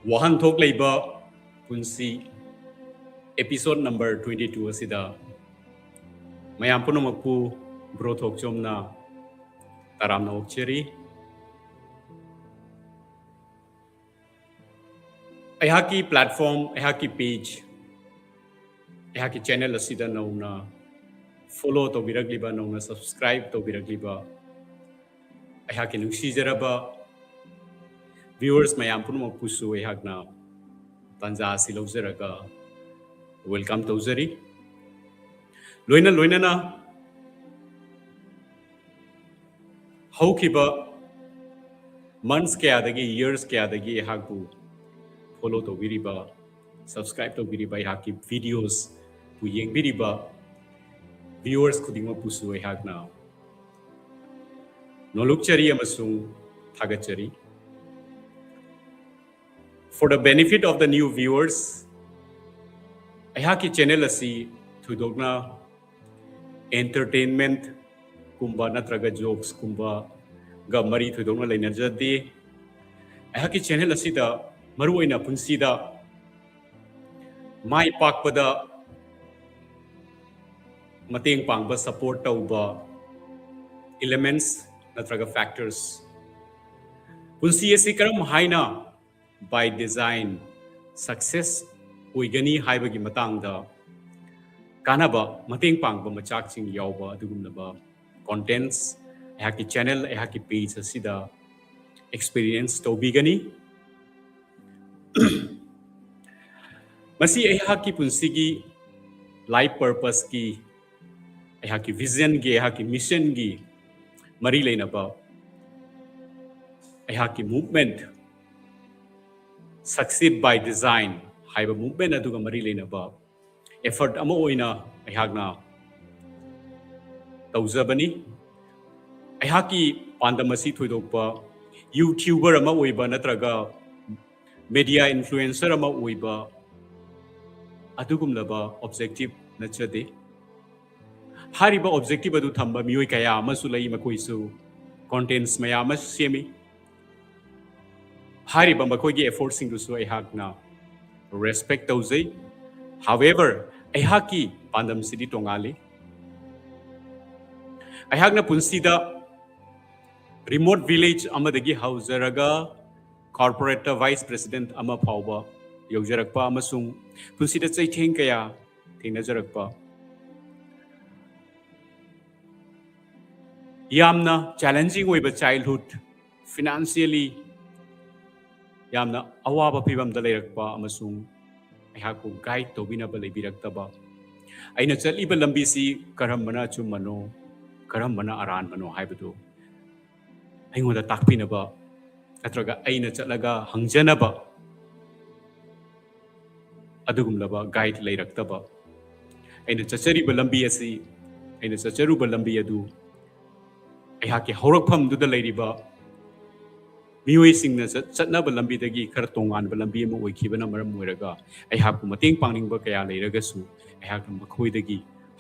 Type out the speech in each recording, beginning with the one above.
Wahanthok Leiba Punsi episode number 22 asida mayam punamakpu Bro Thockchom na taramna okcheri ayaki platform ayaki page ayaki channel asida nauna follow to biragliba nauna subscribe to biragliba ayaki nungsijaraba viewers mayam punamakpu su ayakna tanja silawjaraga welcome to Zari. Loina na how kiba months kaya dagi years kaya dagi haku follow to biriba subscribe to biriba haki videos pu yeng biriba viewers kudingma pusu hak na noluk chari amasung thagat chari. For the benefit of the new viewers, ayaki channel asi thudogna entertainment kumba natraga jokes kumba ga mari thudogna lainarjadi ayaki channel asi da maruoina punsi da mai pakpada mateng pangba support tauba elements natraga factors punsi asi karam haina by design success oigani haibagi matangda kanaba mateng pangba machak sing yawba adugumnaba contents ayaki channel ayaki page asida experience to bigani masi ayaki punsigi life purpose ki ayaki vision gi ayaki mission gi mari leinaba ayaki movement succeed by design haiba movement aduga mari leinaba effort ama oina ayakna tauzabani ayaki pandamasi thoidokpa YouTuber ama oiba natraga media influencer ama oiba adugumlaba objective nachade hariba objective adu thamba miyoi kaya amasu lai makoisu contents mayama semi hariba makoigi effort sing dusu ayakna respect tauzai. However, ayaki pandam sidi tongali ayakna punsida remote village amadagi hauzaraga corporate vice president ama phauba yaujarakpa amasung punsida chaitheng kaya thengnajarakpa yamna challenging oiba childhood financially yamna awaba phibam da leirakpa amasung ayhaku guide to binaba leibirakaba aina chaliba lambi si karambana chumano karambana aran mano haibadu aingoda takpinaba natraga aina chatlaga hangjanaba adugumlaba guide leiraktaba aina chachariba lambi asi aina chacharuba lambi adu ayhaki haurakpham duda leiriba miyoi singna chatnaba lambi dagi khar tonganba lambi ama oikhibana maram moiraga ayhaku mateng pangningba kaya leiragasu ayhakna makhoi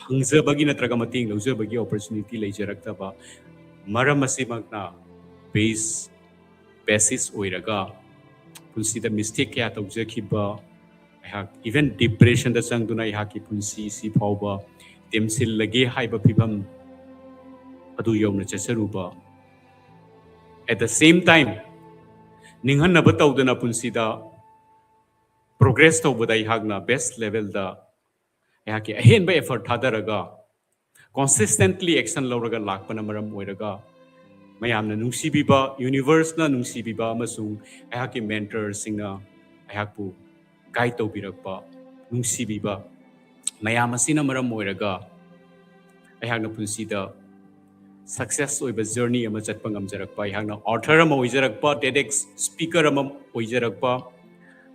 hangzabagi natraga mateng laujabagi opportunity leijaraktaba maram asimagna basis oiraga punsida mistake kaya taujakhiba ayhak even depression da changduna ayhaki punsi si phauba temsil lage haiba phibam adu yawna chacharuba at the same time ninghanaba tawdana punsida progress tawbada ayhakna best level da ayhaki ahenba effort thadaraga consistently action lauraga lakpana maram oiraga mayamna nungsibiba universe na nungsibiba amasung ayhaki mentor singna ayhakpu guide tawbirakpa nungsibiba mayam asina maram oiraga ayhakna punsida success oiba journey ama chatpa ngamjarakpa ayhakna author ama oijarakpa TEDx speaker ama oijarakpa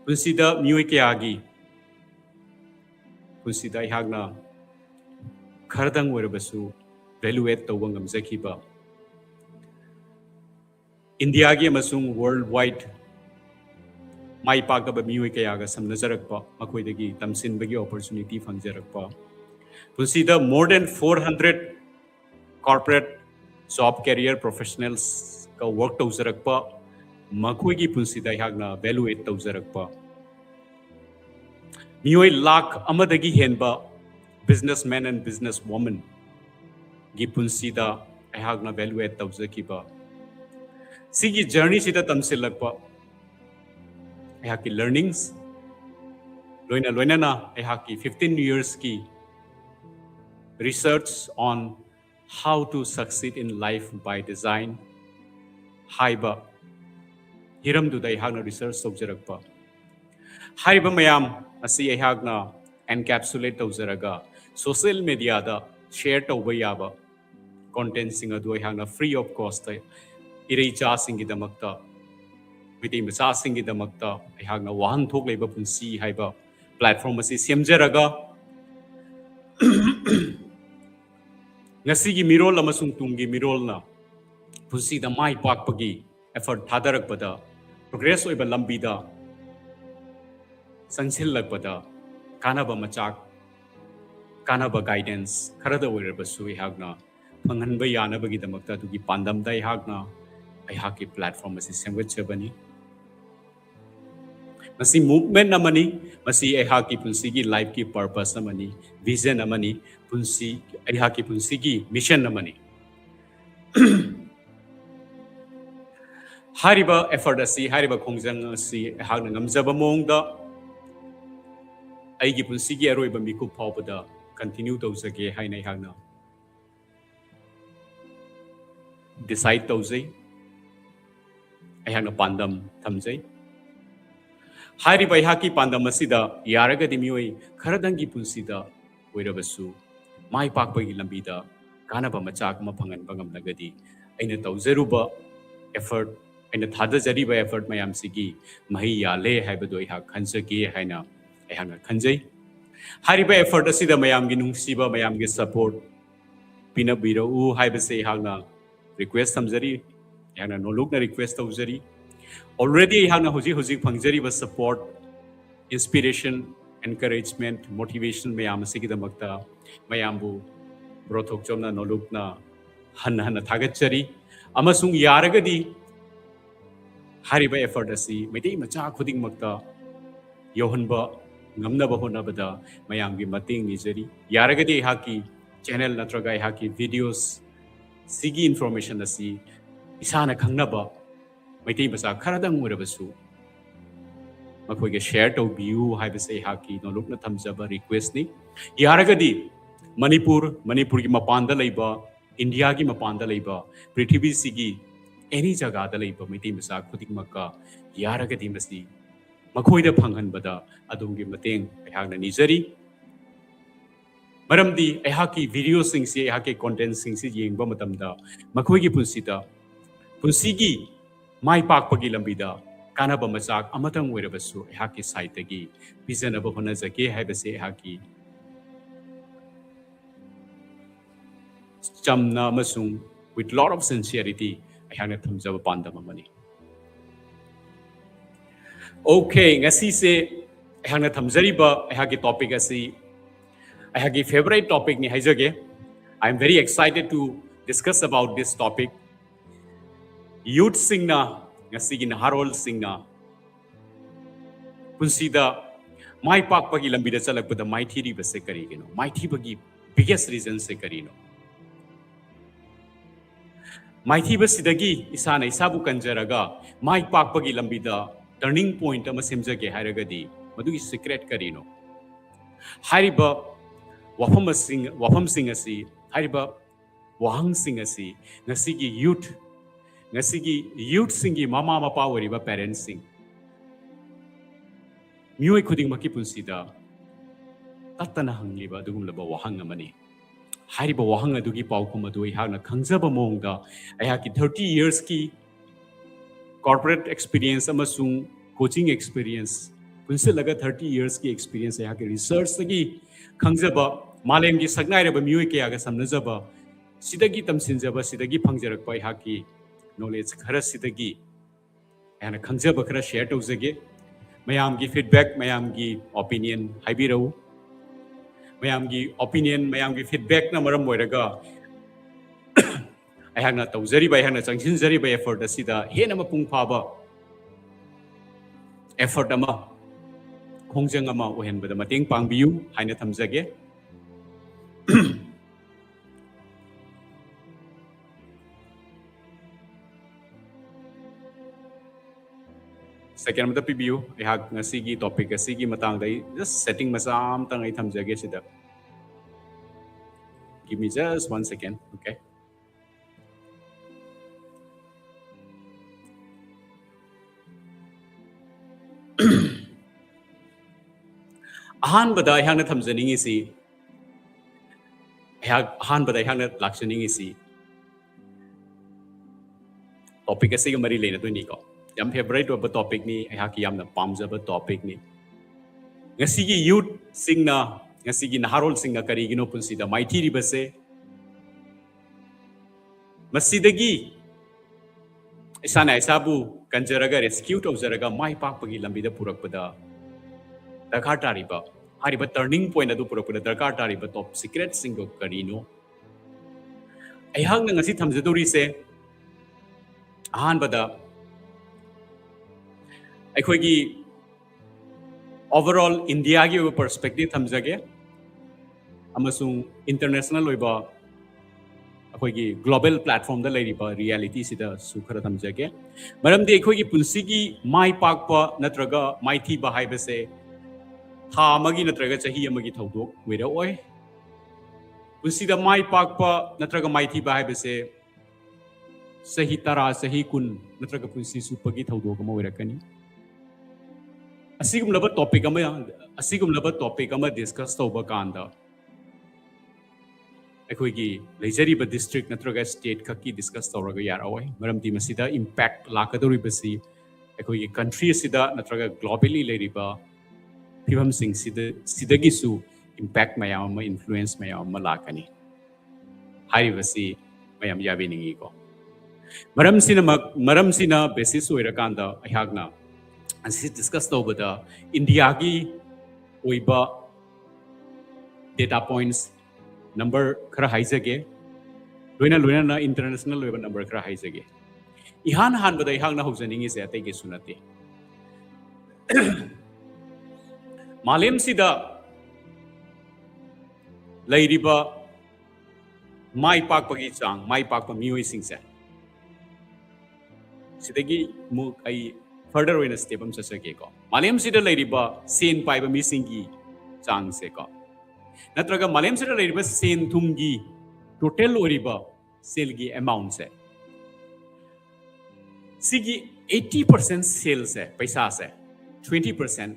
punsida miyoi kayagi punsida ayhakna khardang oirabasu evaluate tawba ngamjakhiba India gi amasung worldwide mai pakaba miyoi kayaga samnajarakpa makoidagi tamsinbagi opportunity fangjarakpa punsida more than 400 corporate job career professionals ka work tawjarakpa makhoi punsida aihakna evaluate tawjarakpa mioi lakh amadagi henba businessman and businesswoman gi punsida aihakna evaluate tawjakiba sigi journey sida tamsilakpa aihaki learnings loina na aihaki 15 years ki research on how to succeed in life by design haiba hiram du dai hagna research tawjarakpa haiba mayam asi aihakna encapsulate tawjaraga social media da share tawba yaba content sing adu aihakna free of cost irei cha sing gi damakta Meitei macha sing gi damakta aihakna Wahanthok Leiba Punsi haiba platform asi semjaraga ngasi gi mirol amasung tungi mirol na punsi da mai pakpagi effort thadarakpada progress oiba lambi da sangsilakpada kanaba machak kanaba guidance kharada oirabasu ihagna phanganba yanabagi damakta tugi pandam da ihagna aihaki platform asi semgachabani masi movement amani masi aihaki punsi gi life ki purpose amani vision amani punsi aihaki punsi gi mission amani hariba effort asi hariba khongjang asi aihakna ngamjaba mongda aigi punsi gi aroiba miku phawbada continue tawjage haina aihakna decide tawjai aihakna pandam thamjai hariba aihaki pandam asida yaragadi mioi kharadangi punsida oirabasu mai pakpagi lambida kanaba machak ma phanganba ngamlagadi aina tawjaruba effort aina thadajariba effort mayam sigi mahi yale haibado aihak khanjage haina aihakna khanjai hariba effort asida mayam gi nungsiba mayam gi support pinabira u haibase aihakna request samjari aihakna nolokna request tawjari already aihakna hoji phangjariba support inspiration encouragement motivation mayam asigi damakta mayambu Bro Thockchom na nolokna hanna thagachari amasung yaragadi hariba effort asi Meitei macha khuding makta yohanba ngamnaba honabada mayamgi mating nijari yaragadi haki channel natraga haki videos sigi information asi isana khangnaba Meitei macha kharadang urabasu makoige share to view haibase haki nolokna thamjaba request ni yaragadi Manipur ki mapanda leiba India ki mapanda leiba prithvi sigi any jaga da leiba Meitei macha khuding makka yaragadi masi makhoida phanghanbada adumgi mateng aihakna nijari maramdi aihaki video sing si aihaki content sing si yengba matamda makhoigi punsida punsigi mai pakpagi lambida kanaba machak amatang oirabasu aihaki site gi bijanaba honajage haibase aihaki chamna amasung with lot of sincerity aihakna thamjaba pandam amani okay ngasi se aihakna thamjariba aihaki topic asi aihaki favorite topic ni haijage I am very excited to discuss about this topic youth singna ngasi gi naharol singna punsida mai pakpagi lambida chalakpada maithiriba se karigino maithibagi biggest reason se karino maithiba sidagi isana isabu kanjaraga mai pakpagi lambida turning point ama semjage hairagadi madugi secret karino hariba wafam sing asi hariba wahang sing asi ngasigi youth singi mama mapa wariba parents sing mioi khuding maki punsida tatana hangliba dugum laba wahang amani hariba wahang adugi paukum adu aihakna khangjaba mongda aihaki 30 years ki corporate experience amasung coaching experience punsilaga 30 years ki experience aihaki research sagi khangjaba malem gi sagnairaba mioi ke aga samnajaba sidagi tamsinjaba sidagi phangjarakpa aihaki knowledge khara sidagi aihana khangjaba khara share tawjage mayam gi feedback mayam gi opinion haibirau mayam gi opinion mayam gi feedback na maram moiraga aihakna tawjari ba aihakna changsinjari ba effort asida hena mapung phaba effort ama khongjang ama ohenbada mateng pangbiu haina thamjage. Second, PBU, I have a topic, a sigi matang day, just setting masam tang item jagesida. Give me just 1 second, okay? Ahan bada ihang na thamjaning isi. Ahan bada ihang na lakshaning isi. Topic a sigi mari lena to niko. Yam favorite of topic ni I have yam na pamjaba topic ni. Ngasigi youth sing na ngasigi naharol sing na karigi no punsi da maithiribase. Masidagi isana isabu kanjaraga rescue tawjaraga mai pakpagi lambida purakpada darkar tariba hariba turning point adu purakpada darkar tariba top secret singo karino aihang na ngasi thamjadori se ahan bada aikoigi overall India gi perspective thamjage amasung international loiba aikoigi global platform da leiriba reality sida sukhara thamjage maramdi aikoigi punsi gi mai pakpa natraga maithi ba haibase tha amagi natraga chahi amagi thodok wera oi punsi da mai pakpa natraga maithi ba haibase sahi tara sahi kun natraga punsi supagi thodok ma werakani asigumlaba topic ama discuss tawba kanda aikoigi leijariba district natraga state khaki discuss tawraga yarawai maramdi masida impact lakadori basi aikoigi country sida natraga globally leiriba phibam sing sidagi su impact mayam ma influence mayam ma lakani hari basi mayam yabiningi ko maram sina basis oirakanda aihagna ansi discuss tawbada India gi oiba data points number khara haijage loina na international level number khara haijage ihan bada ihang na hojani se atai ge sunate malem sida leiriba mai pak pagi chang mai pak pa mioi singse sidagi mu ai further oina step am sasage ko malem sida leiriba sen paiba mi singi chang se ko natraga malem sida leiriba sen thumgi total oriba sale gi amount se sigi 80% sales se paisa se 20%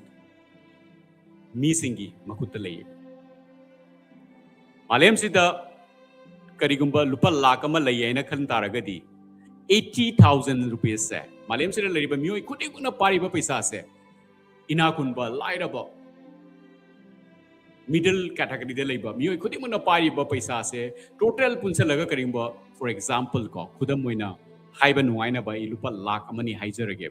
mi singi makutta lei malem sida karigumba lupa lakh ama lei aina khan taragadi 80,000 rupees se malem sida leiriba mioi khudikuna pariba paisa se ina kunba lairaba middle category de leiba mioi khudimuna pariba paisa se total punsalaga karimba for example ko khudam moina haiba nuaina ba lupa lakh amani haijarage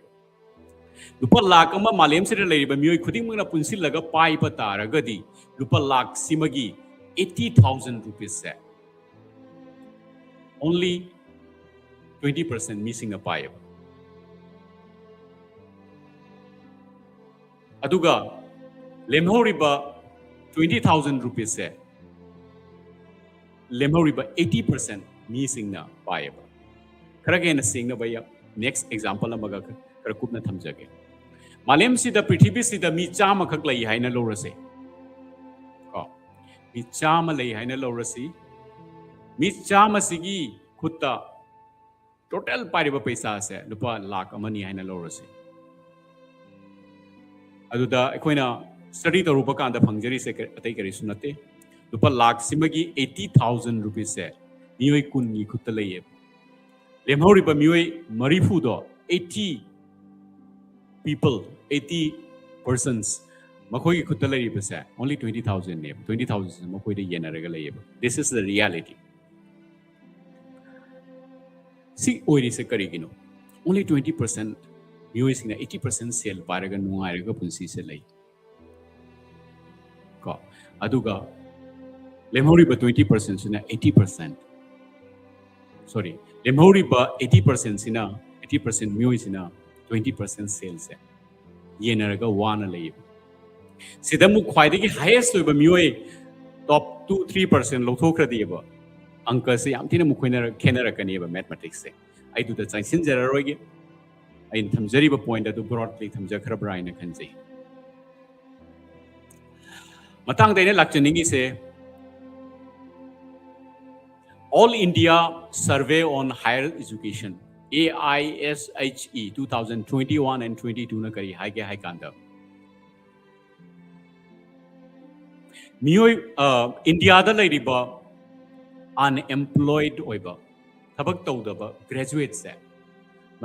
lupa lakh ama malem sida leiba mioi khudimuna punsilaga paiba taragadi lupa lakh simagi 80,000 rupees se only 20% missing a pie aduga lemhoriba 20,000 rupees se lemhoriba 80% missing na pie kharaga na sing na baya next example amaga karakup na thamjage malem sida prithvi sida mi chama khak lai haina lorase ko mi chama lai haina lorasi mi chama sigi khutta total pariba paisa se lupa lakh amani haina lorase aduda akoina study taruba kanda phangjari se atai kari sunate lupa lakh simagi 80,000 rupees se mioi kun ni khutta leye lemhoriba mioi marifu do 80 people 80 persons makoi ki khutta leye se only 20,000 ne 20,000 makoi de yenaraga leye this is the reality see oiri se karigino only 20% mioi sing 80% sale paraga nuairaga punsi se lai ko aduga lemhoriba 20% sina 80% sorry lemhoriba 80% sina 80% mioi sina 20% sales hai yenaraga wana lay sidamu khwaidagi highest oiba mioi top 2-3% lothokradi ba angka se yam thina mukhoina khenarakani ba mathematics se ai du da changsin jararoige ai thamjari ba point adu broadly thamjakhra ina khanjai matang daina lakchaningi se All India Survey on Higher Education AISHE 2021 and 22 na kari hai ke hai kanda mioi India da lairiba unemployed oiba thabak tawdaba graduates se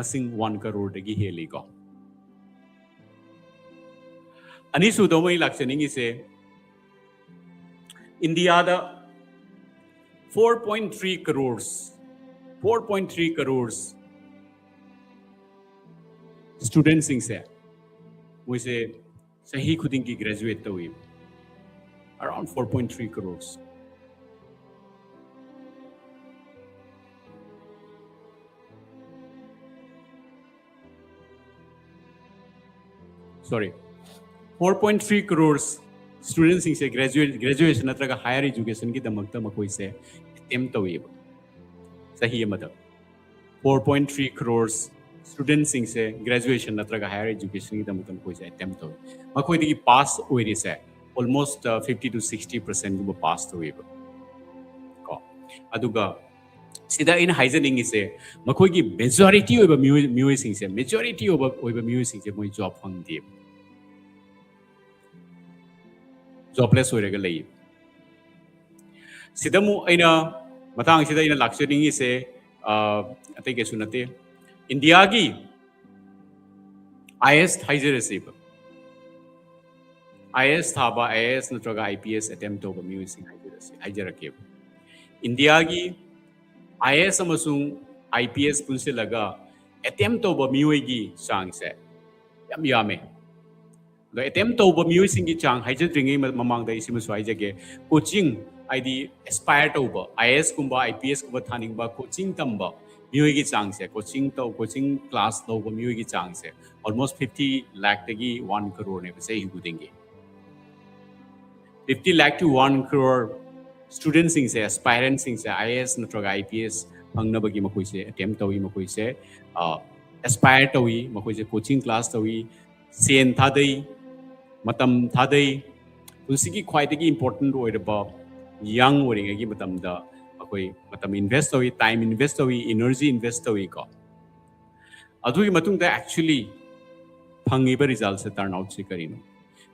masing 1 crore dagi heli ko ani su do mai lakchaningi se India da 4.3 crores students singse moise sahi khuding ki graduate tawi around 4.3 crores sorry 4.3 crores students singse graduation natraga higher education ki damakta makoi se attempt tawi sahi amada 4.3 crores students singse graduation natraga higher education ki damakta makoi se attempt tawi makoi digi pass oiri se almost 50 to 60% guba pass tawi ko aduga sida in haizaning ise makoi gi majority oiba mioi singse majority oiba mioi singse moi job phangdi jobless oiraga lay sidamu aina matang sida ina lakchaning ise atai ke sunate India gi IS haijarase IS thaba IS natraga IPS attempt toba music haijarake India gi IS amasung IPS punsilaga attempt toba mioi gi chang se yam yame the attempt to be music in chang high drinking mamang the isimu swajage coaching id aspire to be IS kumba IPS kumba thaning ba coaching tamba music chang se coaching class to be music chang se almost 50 lakh tagi 1 crore ne say hu denge 50 lakh to 1 crore students sing se aspirants sing se IS natraga IPS phangna bagi makoi se attempt to makoi se aspire to makoi se coaching class to sen thadai matam thadai pusigi khwaidagi important oiraba young oringagi matamda akoi matam invest hoyi time invest hoyi energy invest hoyi ko adugi matungda actually phangiba result se turn out se karino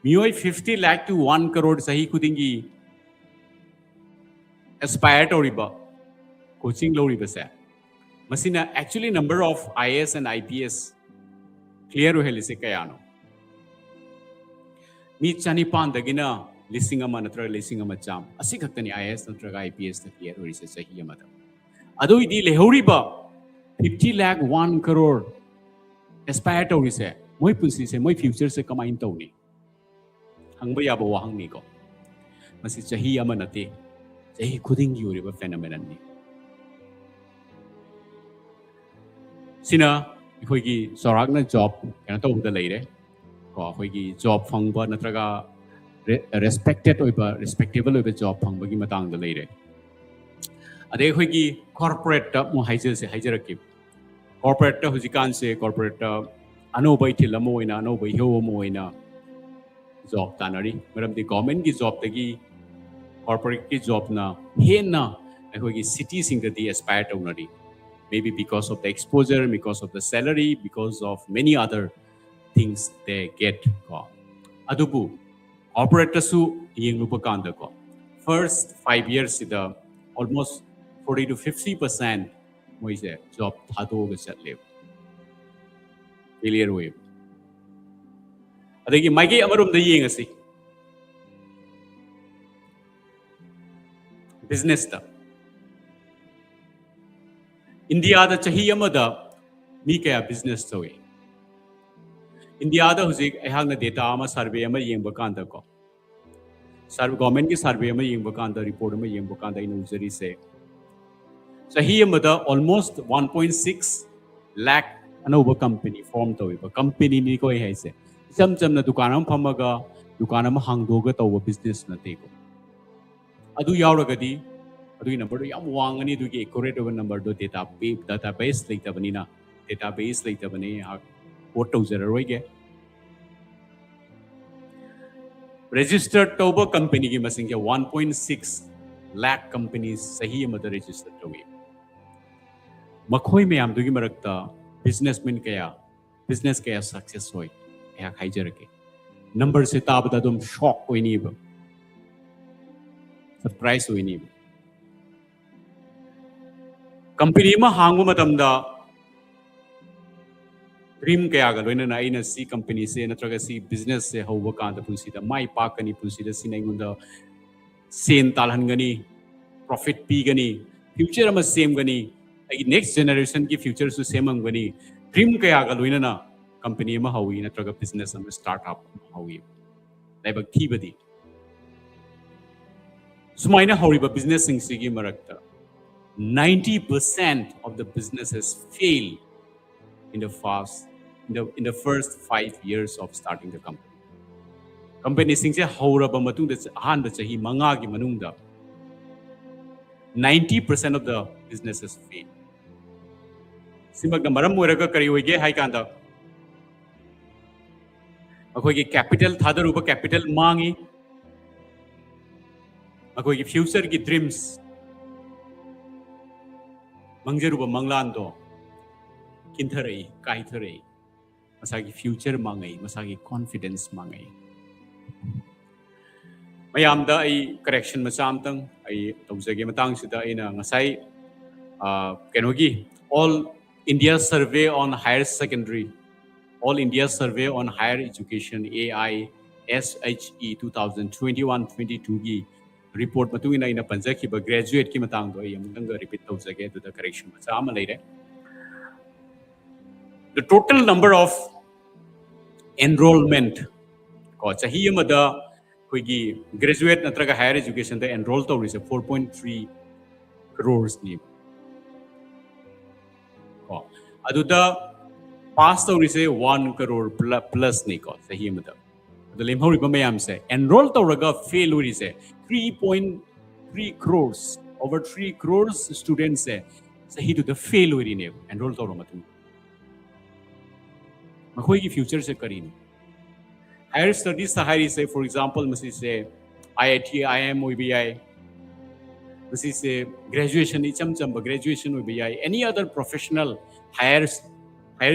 mioi 50 lakh to 1 crore sahi khudingi aspire toriba coaching loriba se masina actually number of IS and IPS clear ohelise kayano mi chanipan dagina lising ama natra lising ama cham asi khaktani IS natra IPS ta clear orise sahi amada adu idi lehori ba 50 lakh 1 crore aspire to orise moi punsi se moi future se kamain tawni hangba yaba wahang ni ko masi sahi ama nate sahi khuding gi oriba phenomenon ni sina khoi gi sorak na job kana to da leire ko khoi gi job phangba natraga respected oiba respectable oiba job phangba gi matang da leire ade khoi gi corporate ta mo haije se haijaraki corporate ta hujikan se corporate ta ano bai thilamo ina ano bai ho mo ina job tanari maram di government gi job tagi corporate ki job na hena khoi gi city sing da di aspire to nari maybe because of the exposure, because of the salary, because of many other things they get. Adubu, operator su yingupakanda ko. First 5 years the almost 40 to 50% moise job thado ga chatle. Failure wave. Adagi maigi amarum da yingasi. Business ta. India da chahi amada mi kaya business tawi India da huzik ehang na data ama survey ama yengba kanda ko survey government ki survey ama yengba kanda report ama yengba kanda in uzari se chahi amada almost 1.6 lakh anova company form tawi ba company ni ko hai se Isam chamna dukan am phamaga dukan am hangdoga tawba business na te ko. Adu yauragadi adu number do yam wangani du ge accurate number do database leitabani na database leitabani ha what tawzararoi ge registered tawba company ki masing ke 1.6 lakh companies sahi amada registered tawi makhoi mayam du gi marakta businessman business kaya success hoy kaya khaijarake number se tabada dum shock hoini ba surprise hoini ba company ma hangbu matamda dream kaya ga loina na ina si company se natraga si business se hauba kanda punsi da mai pakani punsi da sinai sen talhan gani profit pi gani future ama same gani ai next generation ki future su same am gani dream kaya ga loina na company ma hawi natraga business am startup hawi laiba thibadi sumaina hawiba business sing sigi marakta 90% of the businesses fail in the first 5 years of starting the company. Company singse hauraba matungda ahan ba chahi manga gi manungda 90% of the businesses fail. Simagna maram moiraga kari hoige hai kanda akoi gi capital thadaruba capital mangi akoi gi future gi dreams mangjeruba manglando kintherai kaitherai masagi future mangai masagi confidence mangai mayamda ai correction machamtang ai tawjage matang sida ina ngasai kenogi all India survey on higher secondary all India survey on higher education AISHE 2021-22 gi report matungina ina panjaki ba graduate ki matang do ai amanga repeat tawjage to the correction machama leire the total number of enrollment ko chahi amada koigi graduate natraga higher education da enroll tawri se 4.3 crores ni ko aduda pass tawri se 1 crore plus ni ko chahi amada the lemhori ba mayam se enroll tawraga fail uri se 3.3 crores over 3 crores students se sahi to the fail uri ne enroll tawra matung makhoi ki future se karini higher studies sahari se for example masi se IIT IIM OBI masi se graduation icham chamba graduation OBI any other professional higher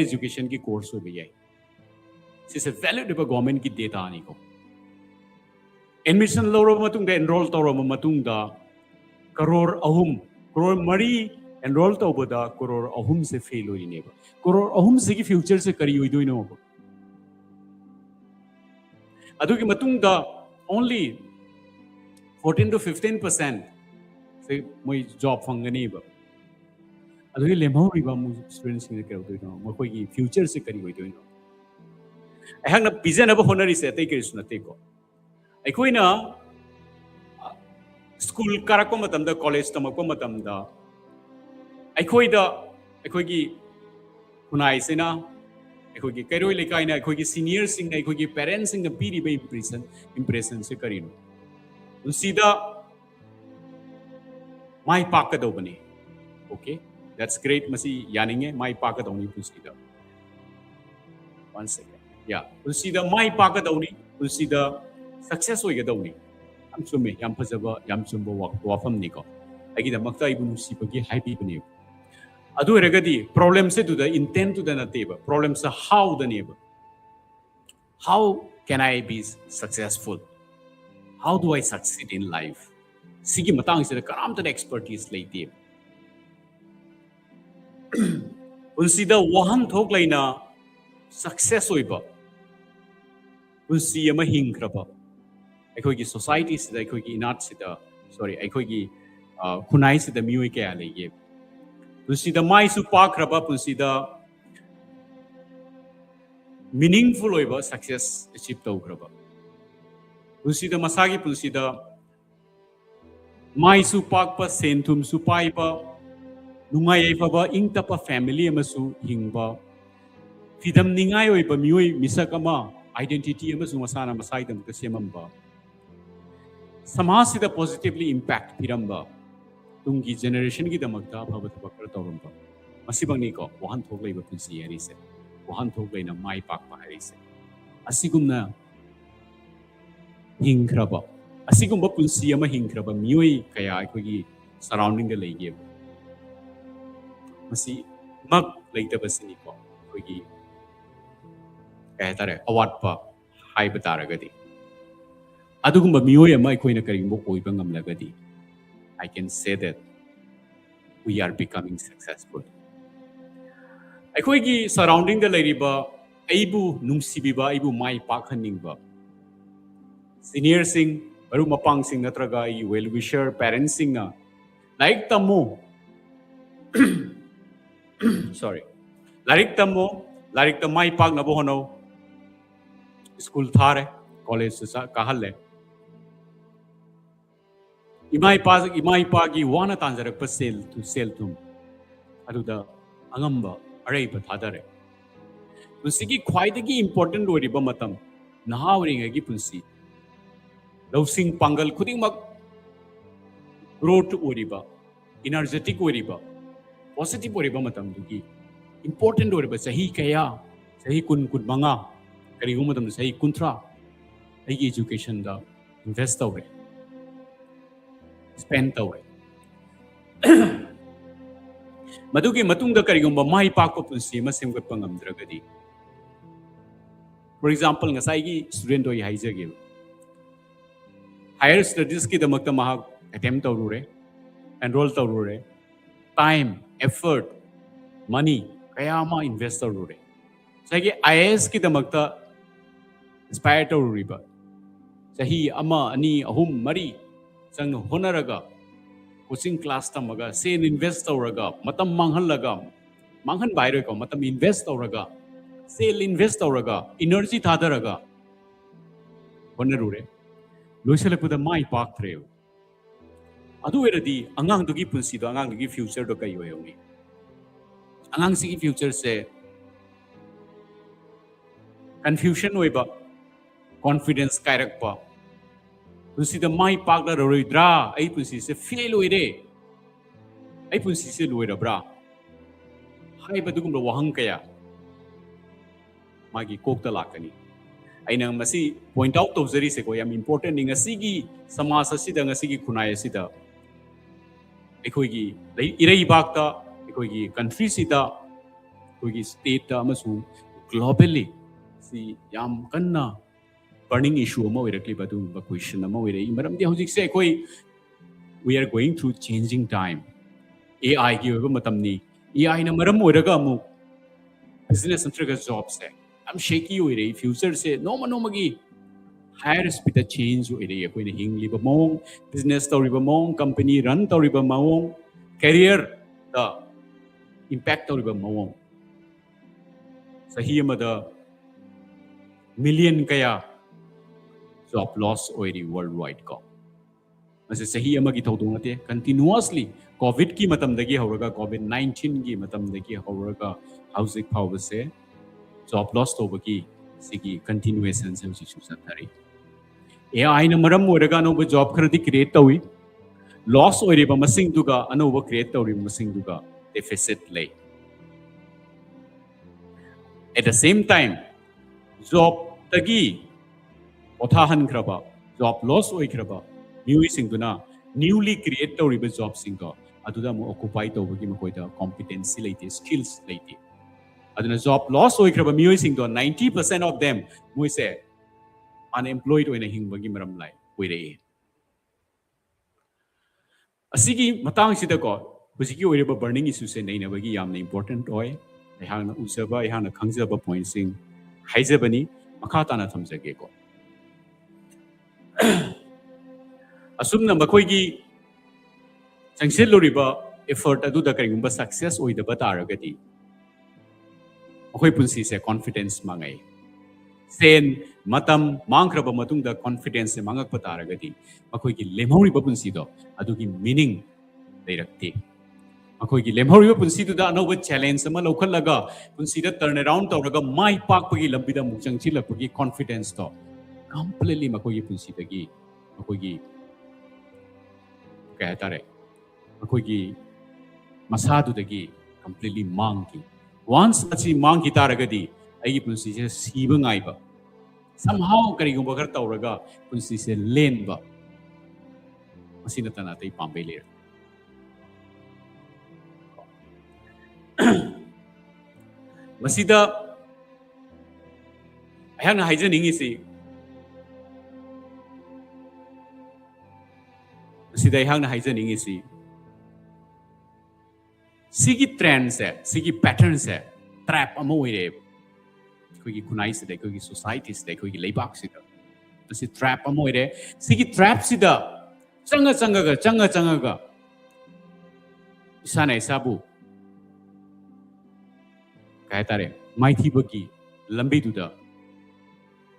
education ki course OBI this is a valuable government ki data ani ko admission loro matung da enroll tawro matung da crore mari enroll tawbada crore ahum se fail oi ne ba crore ahum se ki future se kari oi doino ba adugi matung da only 14 to 15% se moi job fangani ba adugi lemhori ba mu students ni kar doino mo koi ki future se kari oi doino ahang na pizen aba honari se tai krisna te ko aikoina school karakko matamda college tamakko matamda aikoida aikogi kunai sena aikogi kairoi lekaina aikogi senior sing aikogi parents sing na piri ba impression se karino unsida mai pakado bani okay that's great masi yaninge mai pakado ni unsida one second yeah unsida mai pakado ni unsida success oigadawni am chume yam phajaba yam chumba wafam ni ko agi damakta ibu nusibagi haibi bani adu regadi problem se to the intent to the nateba problem se how the neighbor how can I be successful how do I succeed in life sigi matang se karam ta expertise leite unsida Wahanthok laina success oiba unsi ama hingraba aikogi society sida aikogi inat sida sorry aikogi kunai sida mioi kaya lege punsida mai su pakraba punsida meaningful oiba success achieve tawgraba punsida masagi punsida mai su pakpa senthum su paiba nungai aifaba ingtapa family amasu hingba fidam ningai oiba mioi misakama identity amasung masana masaidam ka semamba samasida positively impact piramba tungi generation gi damakta phaba thaba kar tawramba masibangni ko wahanthok leiba punsi harise wahanthok leina mai pakpa harise asigumna hingkraba asigumba punsi ama hingkraba mioi kaya aikogi surrounding ga leige masi mag leitabasini ko aikogi kaya tare awatpa haiba taragadi adugumba mioi ama aikoina karingbo oiba ngamlagadi I can say that we are becoming successful. Aikoigi surrounding the leriba aibu nungsibiba aibu mai pakhaningba senior sing baru mapang sing natraga I well wisher parents sing na like tamo sorry larik ta mai pak na bohono school thare college sa kahalle imai pa gi wana tanjarak pa sel tum aduda angamba arai pa thadare pusigi khwaidagi important oriba matam nahawringa gi punsi lovsing pangal khuding mak growth oriba energetic oriba positive oriba matam dugi important oriba sahi kaya sahi kun manga karigu matam sahi kuntra ai education da invest awre spend away. Madugi matungda karigumba mai pakko punsi masemgat pangamdragadi. For example, ngasai student oi haijage. Higher studies ki damakta mahak attempt tawrure, enroll tawrure, time, effort, money kaya ma invest tawrure. Sagi IAS ki damakta aspire tawruriba. Sahi ama ani ahum mari sang honaraga coaching class tamaga sen invest tawraga matam manghan bairo ko matam invest tawraga sel invest tawraga energy thadaraga honarure loisalakpuda mai pak thre adu eradi angang dugi punsi do angang dugi future do kai hoyoni angang si future se confusion hoiba confidence kairakpa punsi da mai pakla roidra ai punsi se fail oire ai punsi se loira bra hai badugum ro wahang kaya magi kokta lakani aina masi point out tawzari se ko yam important ninga sigi samas asida ngasigi khunai asida ekoigi irei bakta ekoigi country sida ekoigi state ta amasu globally si yam kanna burning issue ama oirakli badu question ama oirai maramdi hojik se koi we are going through changing time AI gi oiba matamni AI na maram oiraga amu business antraga job se am shaky oirai future se no gi higher speed change oirai koi na hingli ba mong business tawriba mong company run tawriba mong career the impact tawriba mong sahi amada million kaya job loss oiri worldwide ko mase sahi amagi thodung ate continuously covid ki matam dagi horaga covid 19 gi matam dagi horaga housing power se job loss to bagi sigi continuation se usi susatari AI na maram oraga no job kharadi create tawi loss oiri ba masing duga ano ba create tawi masing duga deficit lay at the same time job tagi othahan khraba job loss oi khraba new singduna newly create tawriba job singa aduda mo occupy tawbagi makoida competency late skills late aduna job loss oi khraba mioi singdo 90% of them moi se unemployed oina hingbagi maram lai oire asigi matang sida ko hujiki oireba burning issue se nei nabagi yamna important oi ehana usaba ehana khangjaba point sing haijabani makha tana thamjage ko asumna makoigi sangsel loriba effort adu da karingumba success oidaba taragadi akoi punsi se confidence mangai sen matam mangkraba matungda confidence se mangak pataragadi makoigi lemhori ba punsi do adugi meaning leirakti ꯑꯩꯈꯣꯏꯒꯤ ꯂꯦꯝꯍꯧꯔꯤꯕ ꯄꯨꯟꯁꯤꯗꯨꯗ ꯑꯅꯧꯕ challenge ꯑꯃ ꯂꯧꯈꯠꯂꯒ ꯄꯨꯟꯁꯤꯗ turn around ꯇꯧꯔꯒ ꯃꯥꯏ ꯄꯥꯛꯄꯒꯤ ꯂꯝꯕꯤꯗ ꯑꯃꯨꯛ ꯆꯪꯁꯤꯜꯂꯛꯄꯒꯤ ꯀꯣꯟꯐꯤꯗꯦꯟꯁꯇꯣ completely ꯃꯈꯣꯏꯒꯤ ꯄꯨꯟꯁꯤꯗꯒꯤ ꯃꯈꯣꯏꯒꯤ ꯀꯩ ꯍꯥꯏꯇꯥꯔꯦ ꯃꯈꯣꯏꯒꯤ ꯃꯁꯥꯗꯨꯗꯒꯤ ꯀꯝꯄ꯭ꯂꯤꯠꯂꯤ ꯃꯥꯡꯈꯤ ꯋꯥꯟꯁ ꯑꯁꯤ ꯃꯥꯡꯈꯤ ꯇꯥꯔꯒꯗꯤ ꯑꯩꯒꯤ ꯄꯨꯟꯁꯤꯁꯦ ꯁꯤꯕ ꯉꯥꯏꯕ somehow ꯀꯔꯤꯒꯨꯝꯕ ꯈꯔ ꯇꯧꯔꯒ ꯄꯨꯟꯁꯤꯁꯦ ꯂꯦꯟꯕ ꯃꯁꯤ ꯅꯠꯇꯅ ꯑꯇꯩ ꯄꯥꯝꯕꯩ ꯂꯩꯔꯦ ꯃꯁꯤꯗ ꯑꯩꯍꯥꯛꯅ ꯍꯥꯏꯖꯅꯤꯡꯉꯤꯁꯤ ꯃꯁꯤꯗ ꯑꯩꯍꯥꯛꯅ ꯍꯥꯏꯖꯅꯤꯡꯉꯤꯁꯤ ꯁꯤꯒꯤ ꯇ꯭ꯔꯦꯟꯁꯦ ꯁꯤꯒꯤ ꯄꯦꯇꯔꯟꯁꯦ ꯇ꯭ꯔꯦꯞ ꯑꯃ ꯑꯣꯏꯔꯦꯕ ꯑꯩꯈꯣꯏꯒꯤ ꯈꯨꯟꯅꯥꯏꯁꯤꯗ ꯑꯩꯈꯣꯏꯒꯤ ꯁꯣꯁꯥꯏꯇꯤꯁꯤꯗ ꯑꯩꯈꯣꯏꯒꯤ ꯂꯩꯕꯥꯛꯁꯤꯗ ꯃꯁꯤ ꯇ꯭ꯔꯦꯞ ꯑꯃ ꯑꯣꯏꯔꯦ ꯁꯤꯒꯤ ꯇ꯭ꯔꯦꯞꯁꯤꯗ ꯆꯪꯉꯒ ꯏꯁꯥꯅ ꯏꯁꯥꯕꯨ ꯀꯩ ꯍꯥꯏꯇꯥꯔꯦ ꯃꯥꯏꯊꯤꯕꯒꯤ ꯂꯝꯕꯤꯗꯨꯗ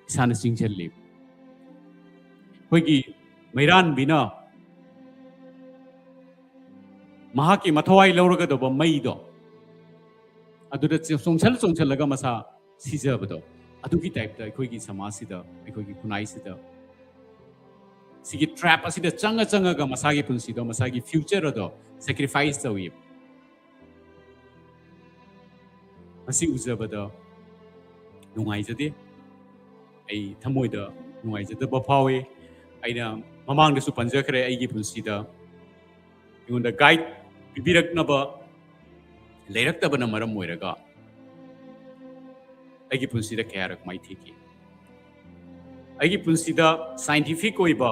ꯏꯁꯥꯅ ꯆꯤꯡꯁꯤꯜꯂꯤ ꯑꯩꯈꯣꯏꯒꯤ ꯃꯩꯔꯥꯟꯕꯤꯅ ꯃꯍꯥꯛꯀꯤ ꯃꯊꯋꯥꯏ ꯂꯧꯔꯒꯗꯧꯕ ꯃꯩꯗꯣ ꯑꯗꯨꯗ ꯆꯣꯡꯁꯜꯂꯒ ꯃꯁꯥ ꯁꯤꯖꯕꯗꯣ ꯑꯗꯨꯒꯤ ꯇꯥꯏꯞꯇ ꯑꯩꯈꯣꯏꯒꯤ ꯁꯃꯥꯖꯁꯤꯗ ꯑꯩꯈꯣꯏꯒꯤ ꯈꯨꯟꯅꯥꯏꯁꯤꯗ ꯁꯤꯒꯤ ꯇ꯭ꯔꯦꯞ ꯑꯁꯤꯗ ꯆꯪꯉꯒ ꯃꯁꯥꯒꯤ ꯄꯨꯟꯁꯤꯗꯣ ꯃꯁꯥꯒꯤ ꯐ꯭ꯌꯨꯆꯔ ꯑꯗꯣ ꯁꯦꯀ꯭ꯔꯤꯐꯥꯏꯁ ꯇꯧꯏ ꯃꯁꯤ ꯎꯖꯕꯗ ꯅꯨꯡꯉꯥꯏꯖꯗꯦ ꯑꯩ ꯊꯃꯣꯏꯗ ꯅꯨꯡꯉꯥꯏꯖꯗꯕ ꯐꯥꯎꯏ ꯑꯩꯅ ꯃꯃꯥꯡꯗꯁꯨ ꯄꯟꯖꯈ꯭ꯔꯦ ꯑꯩꯒꯤ ꯄꯨꯟꯁꯤꯗ ꯑꯩꯉꯣꯟꯗ ꯒꯥꯏꯗ ꯄꯤꯕꯤꯔꯛꯅꯕ ꯂꯩꯔꯛꯇꯕꯅ ꯃꯔꯝ ꯑꯣꯏꯔꯒ ꯑꯩꯒꯤ ꯄꯨꯟꯁꯤꯗ ꯀꯌꯥꯔꯛ ꯃꯥꯏꯊꯤꯈꯤ ꯑꯩꯒꯤ ꯄꯨꯟꯁꯤꯗ ꯁꯥꯏꯟꯇꯤꯐꯤꯛ ꯑꯣꯏꯕ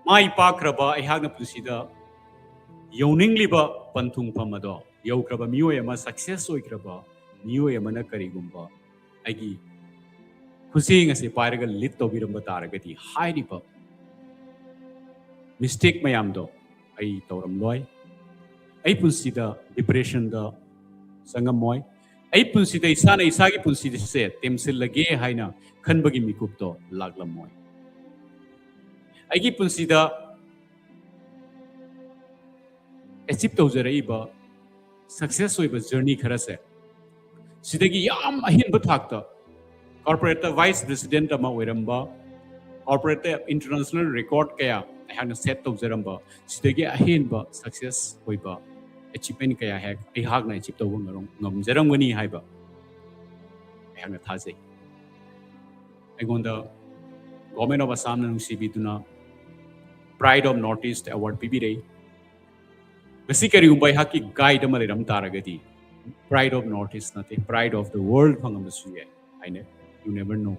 ꯃꯥꯏ ꯄꯥꯛꯈ꯭ꯔꯕ ꯑꯩꯍꯥꯛꯅ ꯄꯨꯟꯁꯤꯗ ꯌꯧꯅꯤꯡꯂꯤꯕ ꯄꯟꯊꯨꯡꯐꯝ ꯑꯗꯣ ꯌꯧꯈ꯭ꯔꯕ ꯃꯤꯑꯣꯏ ꯑꯃ ꯁꯛꯁꯦꯁ ꯑꯣꯏꯈ꯭ꯔꯕ ꯃꯤꯑꯣꯏ ꯑꯃꯅ ꯀꯔꯤꯒꯨꯝꯕ ꯑꯩꯒꯤ ꯈꯨꯠꯁꯦꯡ ꯑꯁꯤ ꯄꯥꯏꯔꯒ ꯂꯤꯗ ꯇꯧꯕꯤꯔꯝꯕ ꯇꯥꯔꯒꯗꯤ ꯍꯥꯏꯔꯤꯕ ꯃꯤꯁꯇꯦꯛ ꯃꯌꯥꯝꯗꯣ ꯑꯩ ꯇꯧꯔꯝꯂꯣꯏ ꯑꯩ ꯄꯨꯟꯁꯤꯗ ꯗꯤꯄ꯭ꯔꯦꯁꯟꯗ ꯆꯪꯉꯝꯃꯣꯏ ꯑꯩ ꯄꯨꯟꯁꯤꯗ ꯏꯁꯥꯅ ꯏꯁꯥꯒꯤ ꯄꯨꯟꯁꯤꯁꯦ ꯇꯦꯝꯁꯤꯜꯂꯒꯦ ꯍꯥꯏꯅ ꯈꯟꯕꯒꯤ ꯃꯤꯀꯨꯞꯇꯣ ꯂꯥꯛꯂꯝꯃꯣꯏ ꯑꯩꯒꯤ ꯄꯨꯟꯁꯤꯗ ꯑꯦꯆꯤꯞ ꯇꯧꯖꯔꯛꯏꯕ ꯁꯛꯁꯦꯁ ꯑꯣꯏꯕ ꯖꯔꯅꯤ ꯈꯔꯁꯦ ꯁꯤꯗꯒꯤ ꯌꯥꯝ ꯑꯍꯦꯟꯕ ꯊꯥꯛꯇ ꯀꯣꯔꯄꯣꯔꯦꯠꯇ ꯚꯥꯏꯁ ꯄ꯭ꯔꯦꯁꯤꯗꯦꯟꯠ ꯑꯃ ꯑꯣꯏꯔꯝꯕ ꯀꯣꯔꯄꯣꯔꯦꯠꯇ ꯏꯟꯇꯔꯅꯦꯁꯅꯦꯜ ꯔꯦꯀꯣꯔꯗ ꯀꯌꯥ ꯑꯩꯍꯥꯛꯅ ꯁꯦꯠ ꯇꯧꯖꯔꯝꯕ ꯁꯤꯗꯒꯤ ꯑꯍꯦꯟꯕ ꯁꯛꯁꯦꯁ ꯑꯣꯏꯕ ꯑꯦꯆꯤꯞꯃꯦꯟ ꯀꯌꯥ ꯑꯩꯍꯥꯛꯅ ꯑꯦꯆꯤꯞ ꯇꯧꯕ ꯉꯝꯖꯔꯝꯒꯅꯤ ꯍꯥꯏꯕ ꯑꯩꯍꯥꯛꯅ ꯊꯥꯖꯩ ꯑꯩꯉꯣꯟꯗ ꯒꯣꯚꯔꯟꯃꯦꯟꯠ ꯑꯣꯐ ꯑꯁꯥꯝꯅ ꯅꯨꯡꯁꯤꯕꯤꯗꯨꯅ pride of north east award ꯄꯤꯕꯤꯔꯛꯏ ꯉꯁꯤ ꯀꯔꯤꯒꯨꯝꯕ ꯑꯩꯍꯥꯛꯀꯤ ꯒꯥꯏꯗ ꯑꯃ ꯂꯩꯔꯝ ꯇꯥꯔꯒꯗꯤ ꯄ꯭ꯔꯥꯏꯗ ꯑꯣꯐ ꯅꯣꯔꯊ ꯏꯁꯠ ꯅꯠꯇꯦ ꯄ꯭ꯔꯥꯏꯗ ꯑꯣꯐ ꯗ ꯋꯥꯔꯜꯗ ꯐꯪꯉꯝꯕꯁꯨ ꯌꯥꯏ ꯍꯥꯏꯅ ꯌꯨ ꯅꯦꯚꯔ ꯅꯣ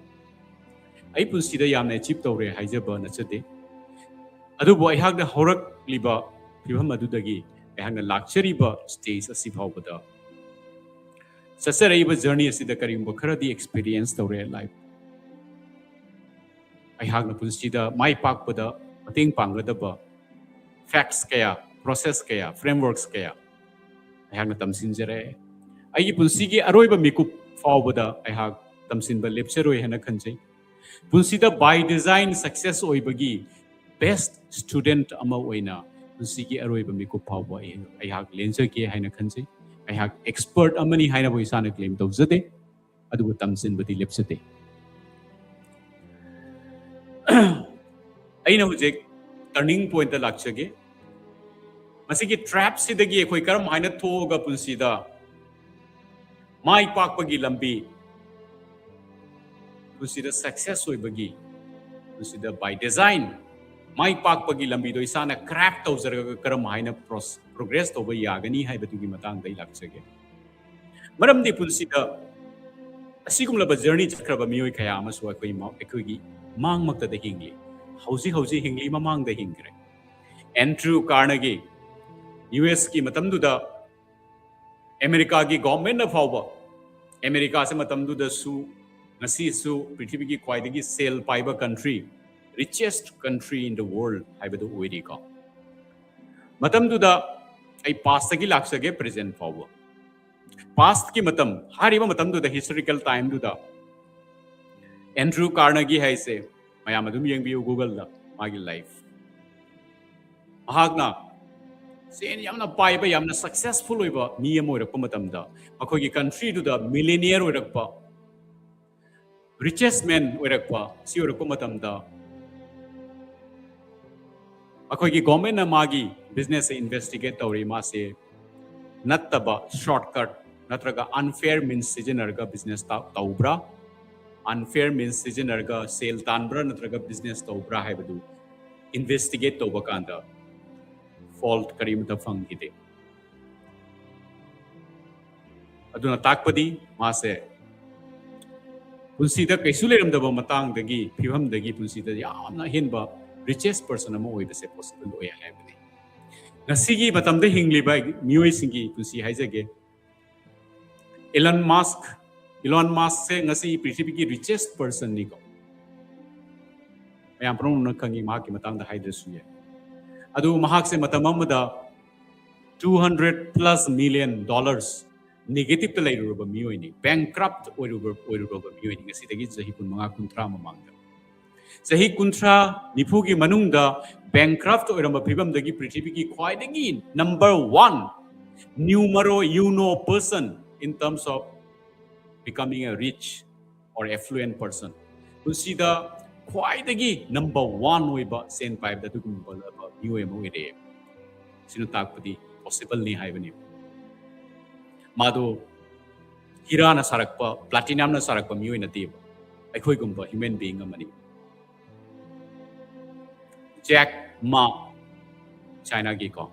ꯑꯩ ꯄꯨꯟꯁꯤꯗ ꯌꯥꯝꯅ ꯑꯦꯆꯤꯞ ꯇꯧꯔꯦ ꯍꯥꯏꯖꯕ ꯅꯠꯆꯗꯦ ꯑꯗꯨꯕꯨ ꯑꯩꯍꯥꯛꯅ ꯍꯧꯔꯛꯂꯤꯕ ꯐꯤꯕꯝ ꯑꯗꯨꯗꯒꯤ ꯑꯩꯍꯥꯛꯅ ꯂꯥꯛꯆꯔꯤꯕ ꯁ꯭ꯇꯦꯖ ꯑꯁꯤ ꯐꯥꯎꯕꯗ ꯆꯠꯆꯔꯛꯏꯕ ꯖꯔꯅꯤ ꯑꯁꯤꯗ ꯀꯔꯤꯒꯨꯝꯕ ꯈꯔꯗꯤ ꯑꯦꯛꯁꯄꯤꯔꯤꯌꯦꯟꯁ ꯇꯧꯔꯦ ꯂꯥꯏꯐ ꯑꯩꯍꯥꯛꯅ ꯄꯨꯟꯁꯤꯗ ꯃꯥꯏ ꯄꯥꯛꯄꯗ ꯃꯇꯦꯡ ꯄꯥꯡꯒꯗꯕ ꯐꯦꯛꯠꯁ ꯀꯌꯥ ꯄ꯭ꯔꯣꯁꯦꯁ ꯀꯌꯥ ꯐ꯭ꯔꯦꯝꯋꯔꯛꯁ ꯀꯌꯥ ꯑꯩꯍꯥꯛꯅ ꯇꯝꯁꯤꯟꯖꯔꯦ ꯑꯩꯒꯤ ꯄꯨꯟꯁꯤꯒꯤ ꯑꯔꯣꯏꯕ ꯃꯤꯀꯨꯞ ꯐꯥꯎꯕꯗ ꯑꯩꯍꯥꯛ ꯇꯝꯁꯤꯟꯕ ꯂꯦꯞꯆꯔꯣꯏ ꯍꯥꯏꯅ ꯈꯟꯖꯩ ꯄꯨꯟꯁꯤꯗ ꯕꯥꯏ ꯗꯤꯖꯥꯏꯟ ꯁꯛꯁꯦꯁ ꯑꯣꯏꯕꯒꯤ ꯕꯦꯁꯠ ꯁ꯭ꯇꯨꯗꯦꯟꯠ ꯑꯃ ꯑꯣꯏꯅ ꯄꯨꯟꯁꯤꯒꯤ ꯑꯔꯣꯏꯕ ꯃꯤꯀꯨꯞ ꯐꯥꯎꯕ ꯑꯩꯍꯥꯛ ꯂꯦꯟꯖꯒꯦ ꯍꯥꯏꯅ ꯈꯟꯖꯩ ꯑꯩꯍꯥꯛ ꯑꯦꯛꯁꯄꯔꯠ ꯑꯃꯅꯤ ꯍꯥꯏꯅꯕꯨ ꯏꯁꯥꯅ ꯀ꯭ꯂꯦꯝ ꯇꯧꯖꯗꯦ ꯑꯗꯨꯕꯨ ꯇꯝꯁꯤꯟꯕꯗꯤ ꯂꯦꯞꯆꯗꯦ ꯑꯩꯅ ꯍꯧꯖꯤꯛ ꯇꯔꯅꯤꯡ ꯄꯣꯏꯟꯠꯇ ꯂꯥꯛꯆꯒꯦ ꯃꯁꯤꯒꯤ ꯇ꯭ꯔꯦꯞꯁꯤꯗꯒꯤ ꯑꯩꯈꯣꯏ ꯀꯔꯝ ꯍꯥꯏꯅ ꯊꯣꯛꯑꯒ ꯄꯨꯟꯁꯤꯗ ꯃꯥꯏ ꯄꯥꯛꯄꯒꯤ ꯂꯝꯕꯤ ꯄꯨꯟꯁꯤꯗ ꯁꯛꯁꯦꯁ ꯑꯣꯏꯕꯒꯤ ꯄꯨꯟꯁꯤꯗ ꯕꯥꯏ ꯗꯤꯖꯥꯏꯟ ꯃꯥꯏ ꯄꯥꯛꯄꯒꯤ ꯂꯝꯕꯤꯗꯣ ꯏꯁꯥꯅ ꯀ꯭ꯔꯥꯐ ꯇꯧꯖꯔꯒ ꯀꯔꯝ ꯍꯥꯏꯅ ꯄ꯭ꯔꯣꯒ꯭ꯔꯦꯁ ꯇꯧꯕ ꯌꯥꯒꯅꯤ ꯍꯥꯏꯕꯗꯨꯒꯤ ꯃꯇꯥꯡꯗ ꯑꯩ ꯂꯥꯛꯆꯒꯦ ꯃꯔꯝꯗꯤ ꯄꯨꯟꯁꯤꯗ ꯑꯁꯤꯒꯨꯝꯂꯕ ꯖꯔꯅꯤ ꯆꯠꯈ꯭ꯔꯕ ꯃꯤꯑꯣꯏ ꯀꯌꯥ ꯑꯃꯁꯨ ꯑꯩꯈꯣꯏꯒꯤ ꯃꯥꯡꯃꯛꯇꯗ ꯍꯤꯡꯂꯤ ꯍꯧꯖꯤꯛ ꯍꯤꯡꯂꯤ ꯃꯃꯥꯡꯗ ꯍꯤꯡꯈ꯭ꯔꯦ ꯑꯦꯟꯗ꯭ꯔꯨ ꯀꯥꯔꯅꯦꯒꯤ ꯌꯨꯑꯦꯁꯀꯤ ꯃꯇꯝꯗꯨꯗ ꯑꯃꯦꯔꯤꯀꯥꯒꯤ ꯒꯣꯚꯔꯟꯃꯦꯟꯠꯅ ꯐꯥꯎꯕ ꯑꯃꯦꯔꯤꯀꯥꯁꯦ ꯃꯇꯝꯗꯨꯗꯁꯨ ꯉꯁꯤꯁꯨ ꯄ꯭ꯔꯤꯊꯤꯕꯤꯒꯤ ꯈ꯭ꯋꯥꯏꯗꯒꯤ ꯁꯦꯜ ꯄꯥꯏꯕ country richest country in the world ꯍꯥꯏꯕꯗꯨ ꯑꯣꯏꯔꯤꯀꯣ ꯃꯇꯝꯗꯨꯗ ꯑꯩ ꯄꯥꯁꯇꯒꯤ ꯂꯥꯛꯆꯒꯦ ꯄ꯭ꯔꯦꯖꯦꯟꯠ ꯐꯥꯎꯕ ꯄꯥꯁꯠꯀꯤ ꯃꯇꯝ ꯍꯥꯏꯔꯤꯕ ꯃꯇꯝꯗꯨꯗ ꯍꯤꯁꯇꯣꯔꯤꯀꯦꯜ ꯇꯥꯏꯝꯗꯨꯗ ꯑꯦꯟꯗ꯭ꯔꯨ ꯀꯥꯔꯅꯦꯒꯤ ꯍꯥꯏꯁꯦ ꯃꯌꯥꯝ ꯑꯗꯨꯝ ꯌꯦꯡꯕꯤꯌꯨ ꯒꯨꯒꯜꯗ ꯃꯥꯒꯤ ꯂꯥꯏꯐ ꯃꯍꯥꯛꯅ sen yamna paiba yamna successful oiba mi am oirakpa matamda akhoi gi country du da millionaire oirakpa richest man oirakpa si oirakpa matamda akhoi gi government na magi business investigate tawri ma se nattaba shortcut natraga unfair means sijenarga business taubra unfair means sijenarga sale tanbra natraga business taubra haibadu investigate tawba kanda fault karimata fangide aduna takpadi mase punsida kaisu leramdaba matang dagi phibam dagi punsida yamna henba richest person amo oibase possible oya haibani ngasigi matamda hingliba mioi singi punsi haijage Elon Musk se ngasi prithvi ki richest person ni ko mayam pron na kangi ma ki matang da haidresu ye adu mahak se matamamda $200+ million negative to lai ruba mioi ni bankrupt oiruba mioi ni ngasi dagi jahi kun manga kuntra mamangda jahi kuntra nipu gi manungda bankrupt oiramba phibam dagi prithvi ki khwai dagi number 1 numero uno person in terms of becoming a rich or affluent person kunsi da khwai dagi number 1 oiba sen pipe da dugum bala mioi mo ire sinu takpadi possible ni haibani mado hira na sarakpa platinum na sarakpa mioi na tib aikhoi gumba human being amani Jack Ma China gi ko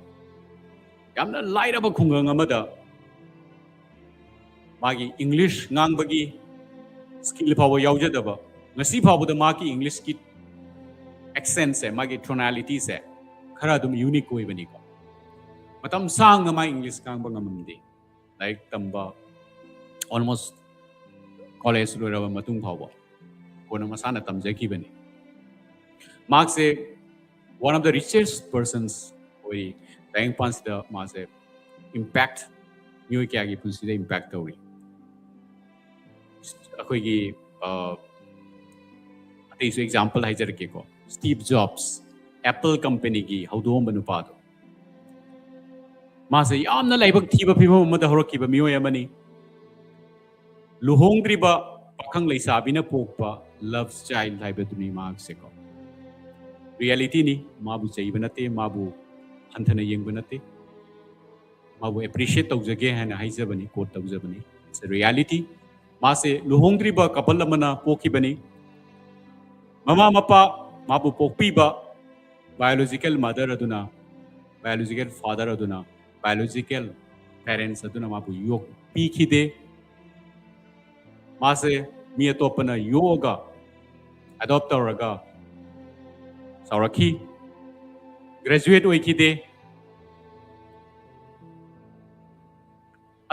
yamna lairaba khungang amada magi English ngang bagi skill power yaujadaba ngasi phabu da magi English ki accent se magi tonality se khara dum unique koi bani ko matam sang ma English kang bangamdi like tamba almost college loraba matung phawa kona masana tamjaki bani mark se one of the richest persons oi tang pans the mase impact new kya gi punsi the impact oi akoi gi ate is example haijar ke ko Steve Jobs Apple company gi haudom banu pa do mase yamna laibak thiba phiba mada horok ki ba mioi amani luhongdriba pakhang leisabina pokpa love child haiba duni mark se ko reality ni mabu chaiba nate mabu hanthana yengba nate mabu appreciate tawjage hana haijabani quote tawjabani it's a reality mase luhongdriba couple amana pokibani mama mapa mabu pokpiba biological mother aduna biological father aduna biological parents aduna mabu yok pikhide mase mi atopana yoga adopt tawraga sauraki graduate oikide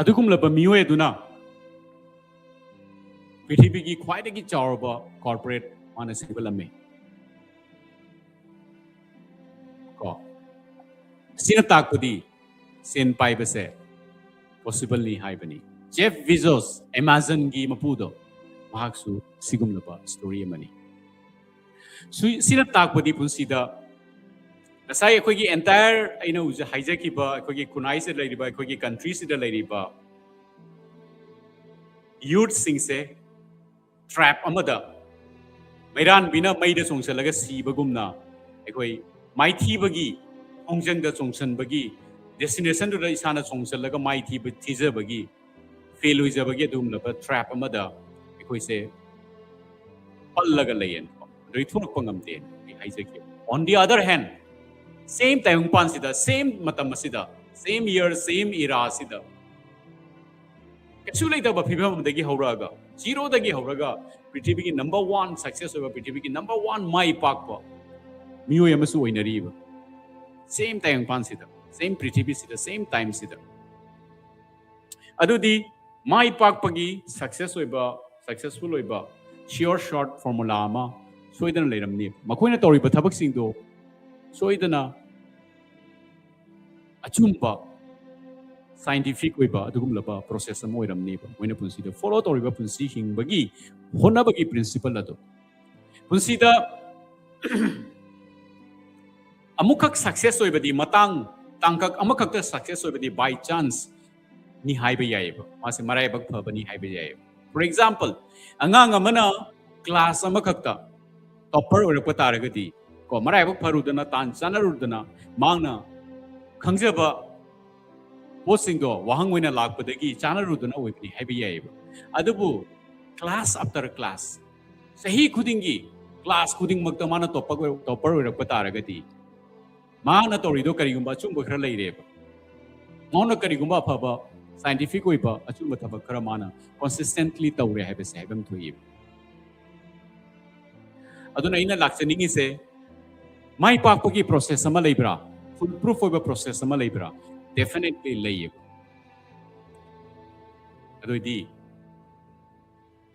adugum laba mioi aduna prithvi gi khwaidagi chawraba corporate mana sibalame ko sina takpadi sen paibase possible ni haibani Jeff Bezos Amazon gi mapudo mahaksu sigum laba story amani sina takpadi punsida nasai akhoi gi entire aina uja haijaki ba akhoi gi kunai se lairiba akhoi gi country se lairiba youth singse trap amada mairan bina maida songsalaga sibagumna akhoi maithi bagi ongjang da songsan bagi destination du isana songsalaga maithi ba thija bagi fail hoija bagi dum laba trap amada akhoi se pallaga layen on the other hand same time pansida same matam asida same year same era asida kasu laita ba phibam dagi horaga zero dagi horaga prithvi ki number 1 success over prithvi ki number 1 mai pakpa miyo yamasu oinari ba same time pansida same prithvi sida same time sida adudi mai pakpagi successful oiba sure short formula ama soidana leiramni makoina toriba thabak singdo soidana achumba scientific oiba adugum laba process am oiramni ba moina punsi da follow toriba punsi hingbagi honabagi principle ado punsi da amukak success oibadi matang tangkak amakakta success over by chance ni haiba yaiba masi maraibak phaba ni haiba yaiba. For example, angang amana class amakakta topper orakpa taragadi ko maraibak pharudana tan chanarudana mangna khangjaba posingdo wahangwina lakpadagi chanarudana oibni haiba yaiba. Adubu class after class sahi khudingi class khuding magta mana topper orakpa taragadi mana torido karigumba chumba khara leireba mauna karigumba phaba scientific oiba achumba thabak khara mana consistently tawre haiba se haibam thoib aduna ina lakchaningi se mai pakpagi process ama leibra full proof oiba process ama leibra definitely leib adoidi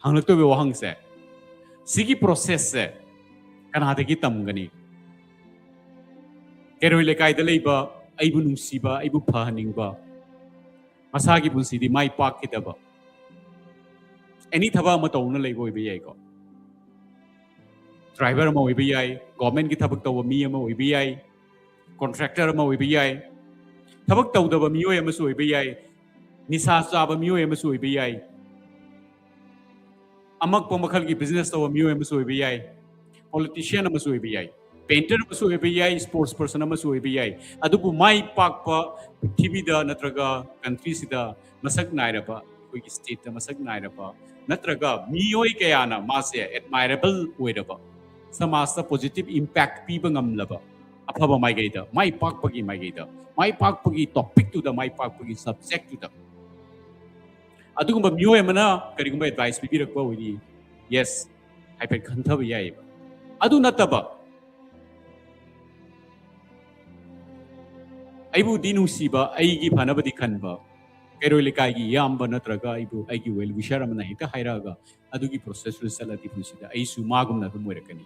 hanglakto be wahang se sigi process se kanadagi tamgani Keroi lekai da leiba aibu nungsiba aibu phahaningba masagi punsidi mai pak kitaba any thaba ma tawna leibo ibe yai ko driver ma ibe yai government ki thabak taw mi ma ibe yai contractor ma ibe yai thabak taw da ba mi oi ma su ibe yai nisa sa ba mi oi ma su ibe yai amak pa makhal ki business taw mi oi ma su ibe yai politician ma su ibe yai painter masu ABI, sports person masu ABI. Adubu mai pak pa TV da natraga country sida masak nairapa, koi state da masak nairapa. Natraga miyoi kaya na masya admirable oirapa. Samasta positive impact pi bangam laba. Apaba mai gaida, mai pak pagi mai gaida, mai pak pagi topic tu da mai pak pagi subject tu da. Adugumba miyoi mana karigumba advice pi rakpa oiri. Yes, hyper khantha biyai. Adu nataba. Aibu dinusiba aigi phanabadi khanba keroi lekai yamba natraga aibu aigi well wisher amana hita hairaga adugi process salati pusida aisu magumna dum moirakani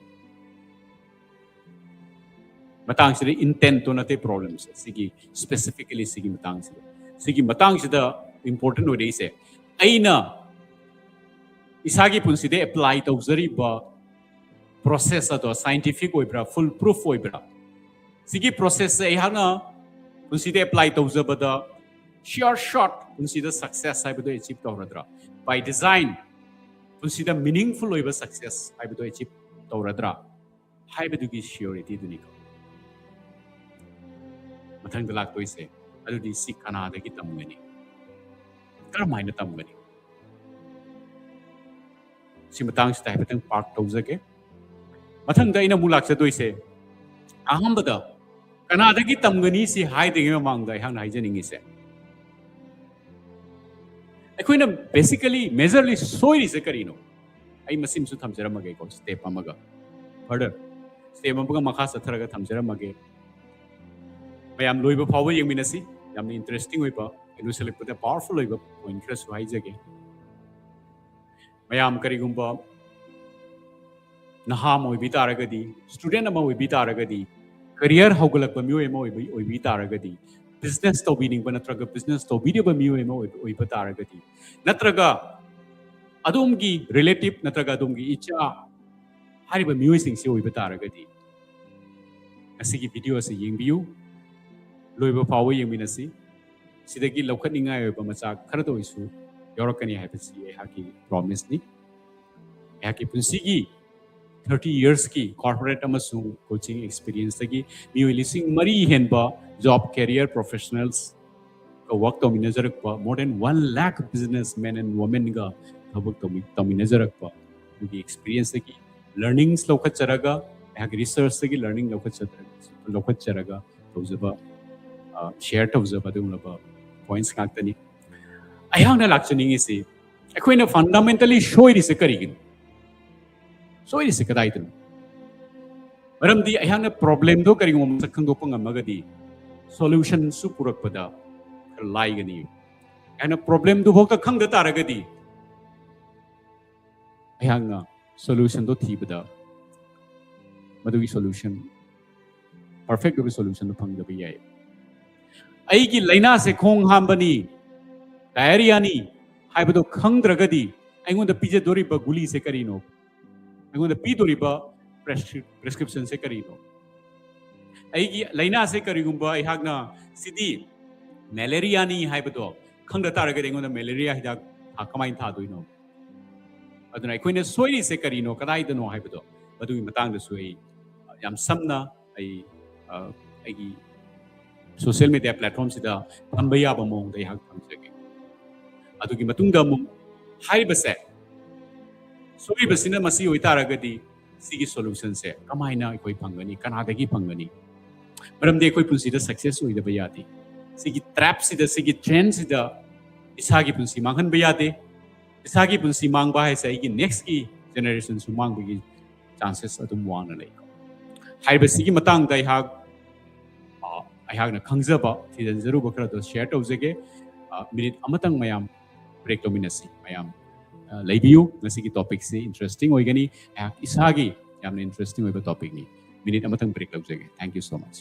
matang sida intent to nate problems sigi specifically sigi matang sida important ode se aina isagi punside apply tawzari ba process ato scientific oibra full proof oibra sigi process ai hana Punsida apply tawzabada sure shot punsida success haibudo achieve tawradra by design punsida meaningful oiba success haibudo achieve tawradra haibudugi surety duniko mathang dalak toise adudi sikhana dagi tamgani karamaina tamgani simatang sta haibetang part tawzake mathang da ina mulak sa toise ahambada Kanadagi tamgani si hai dingi mamangda hang haijaningi se. Akoina basically majorly soy se karino. Ai masim su thamjara mage ko step amaga. Further step amaga makha satharaga thamjara mage. Mayam loiba phawa yengminasi yamni interesting oiba enu select pata powerful oiba interest haijage. Mayam karigumba naham oibi taragadi student ama oibi taragadi career haugalakpa miyo emo oibi taragadi business tawbining ba natraga business tawbidi ba miyo emo oiba taragadi natraga adumgi relative natraga adumgi icha hariba miyo singse oiba taragadi asigi video ase yengbiu loiba pawa yengminasi sidagi laukhatningai oiba macha kharato isu yorakani haibasi haki promise ni haki punsigi 30 years ki corporate amasung coaching experience tagi mioi lising mari henba job career professionals ka work to manager pa more than 1 lakh businessmen and women ga thabak to manager pa the experience tagi learnings lokhat charaga hak research tagi learning lokhat charaga tawzaba share tawzaba dumlaba points kaktani ayang na lakchaning isi akoina fundamentally show ri se karigin so it is a kadaitan. Maram di ayang na problem do karing mo sa kanggo pang magadi solution supurak pada kalay gani. Ayang na problem do bokta kang datara gadi. Ayang na solution do thi pada. Madugi solution perfect do solution do pang gabi ay. Ay ki laina se khong hambani diarrhea ni hay bado kang dragadi ayong da pije dori ba guli se karino. Ayong da pidoriba prescription se karino. Aigi laina se karigumba ihagna Sidi malaria ni haibado khangda taraga dengon malaria hidak kamain tha doino aduna aikoina soiri se karino kadai dano haibado adui matang da sui yam samna ai ai social media platform sida tambaya ba mong dai hak tamjage adugi matungda mu haibase soi basina masi oitaragadi sigi solution se kamaina ikoi phangani kanadagi phangani maramde ikoi punsi da success oida ba yati sigi trap sida sigi trend sida isagi punsi manghan ba yate isagi punsi mang ba hai sai gi next ki generation su mang bi chances adum wana lai haiba sigi matang dai hak ai hak na khangjaba thidan zaru bakra do share tawjege minute amatang mayam break dominasi mayam leibiu ngasigi topic si interesting oigani isagi yamna interesting oiba topic ni minute amatang break tawjege thank you so much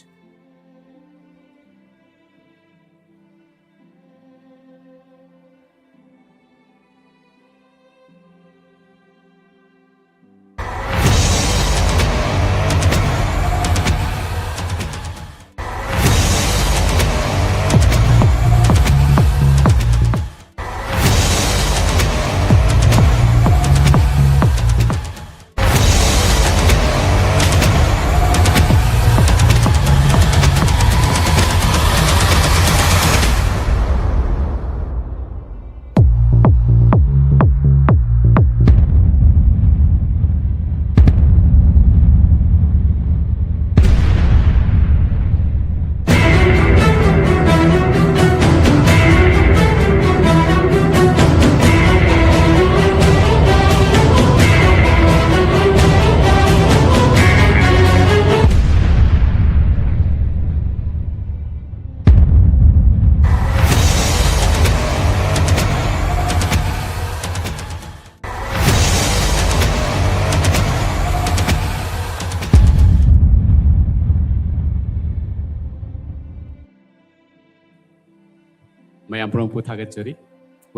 Mayam Prongpu Thagachari.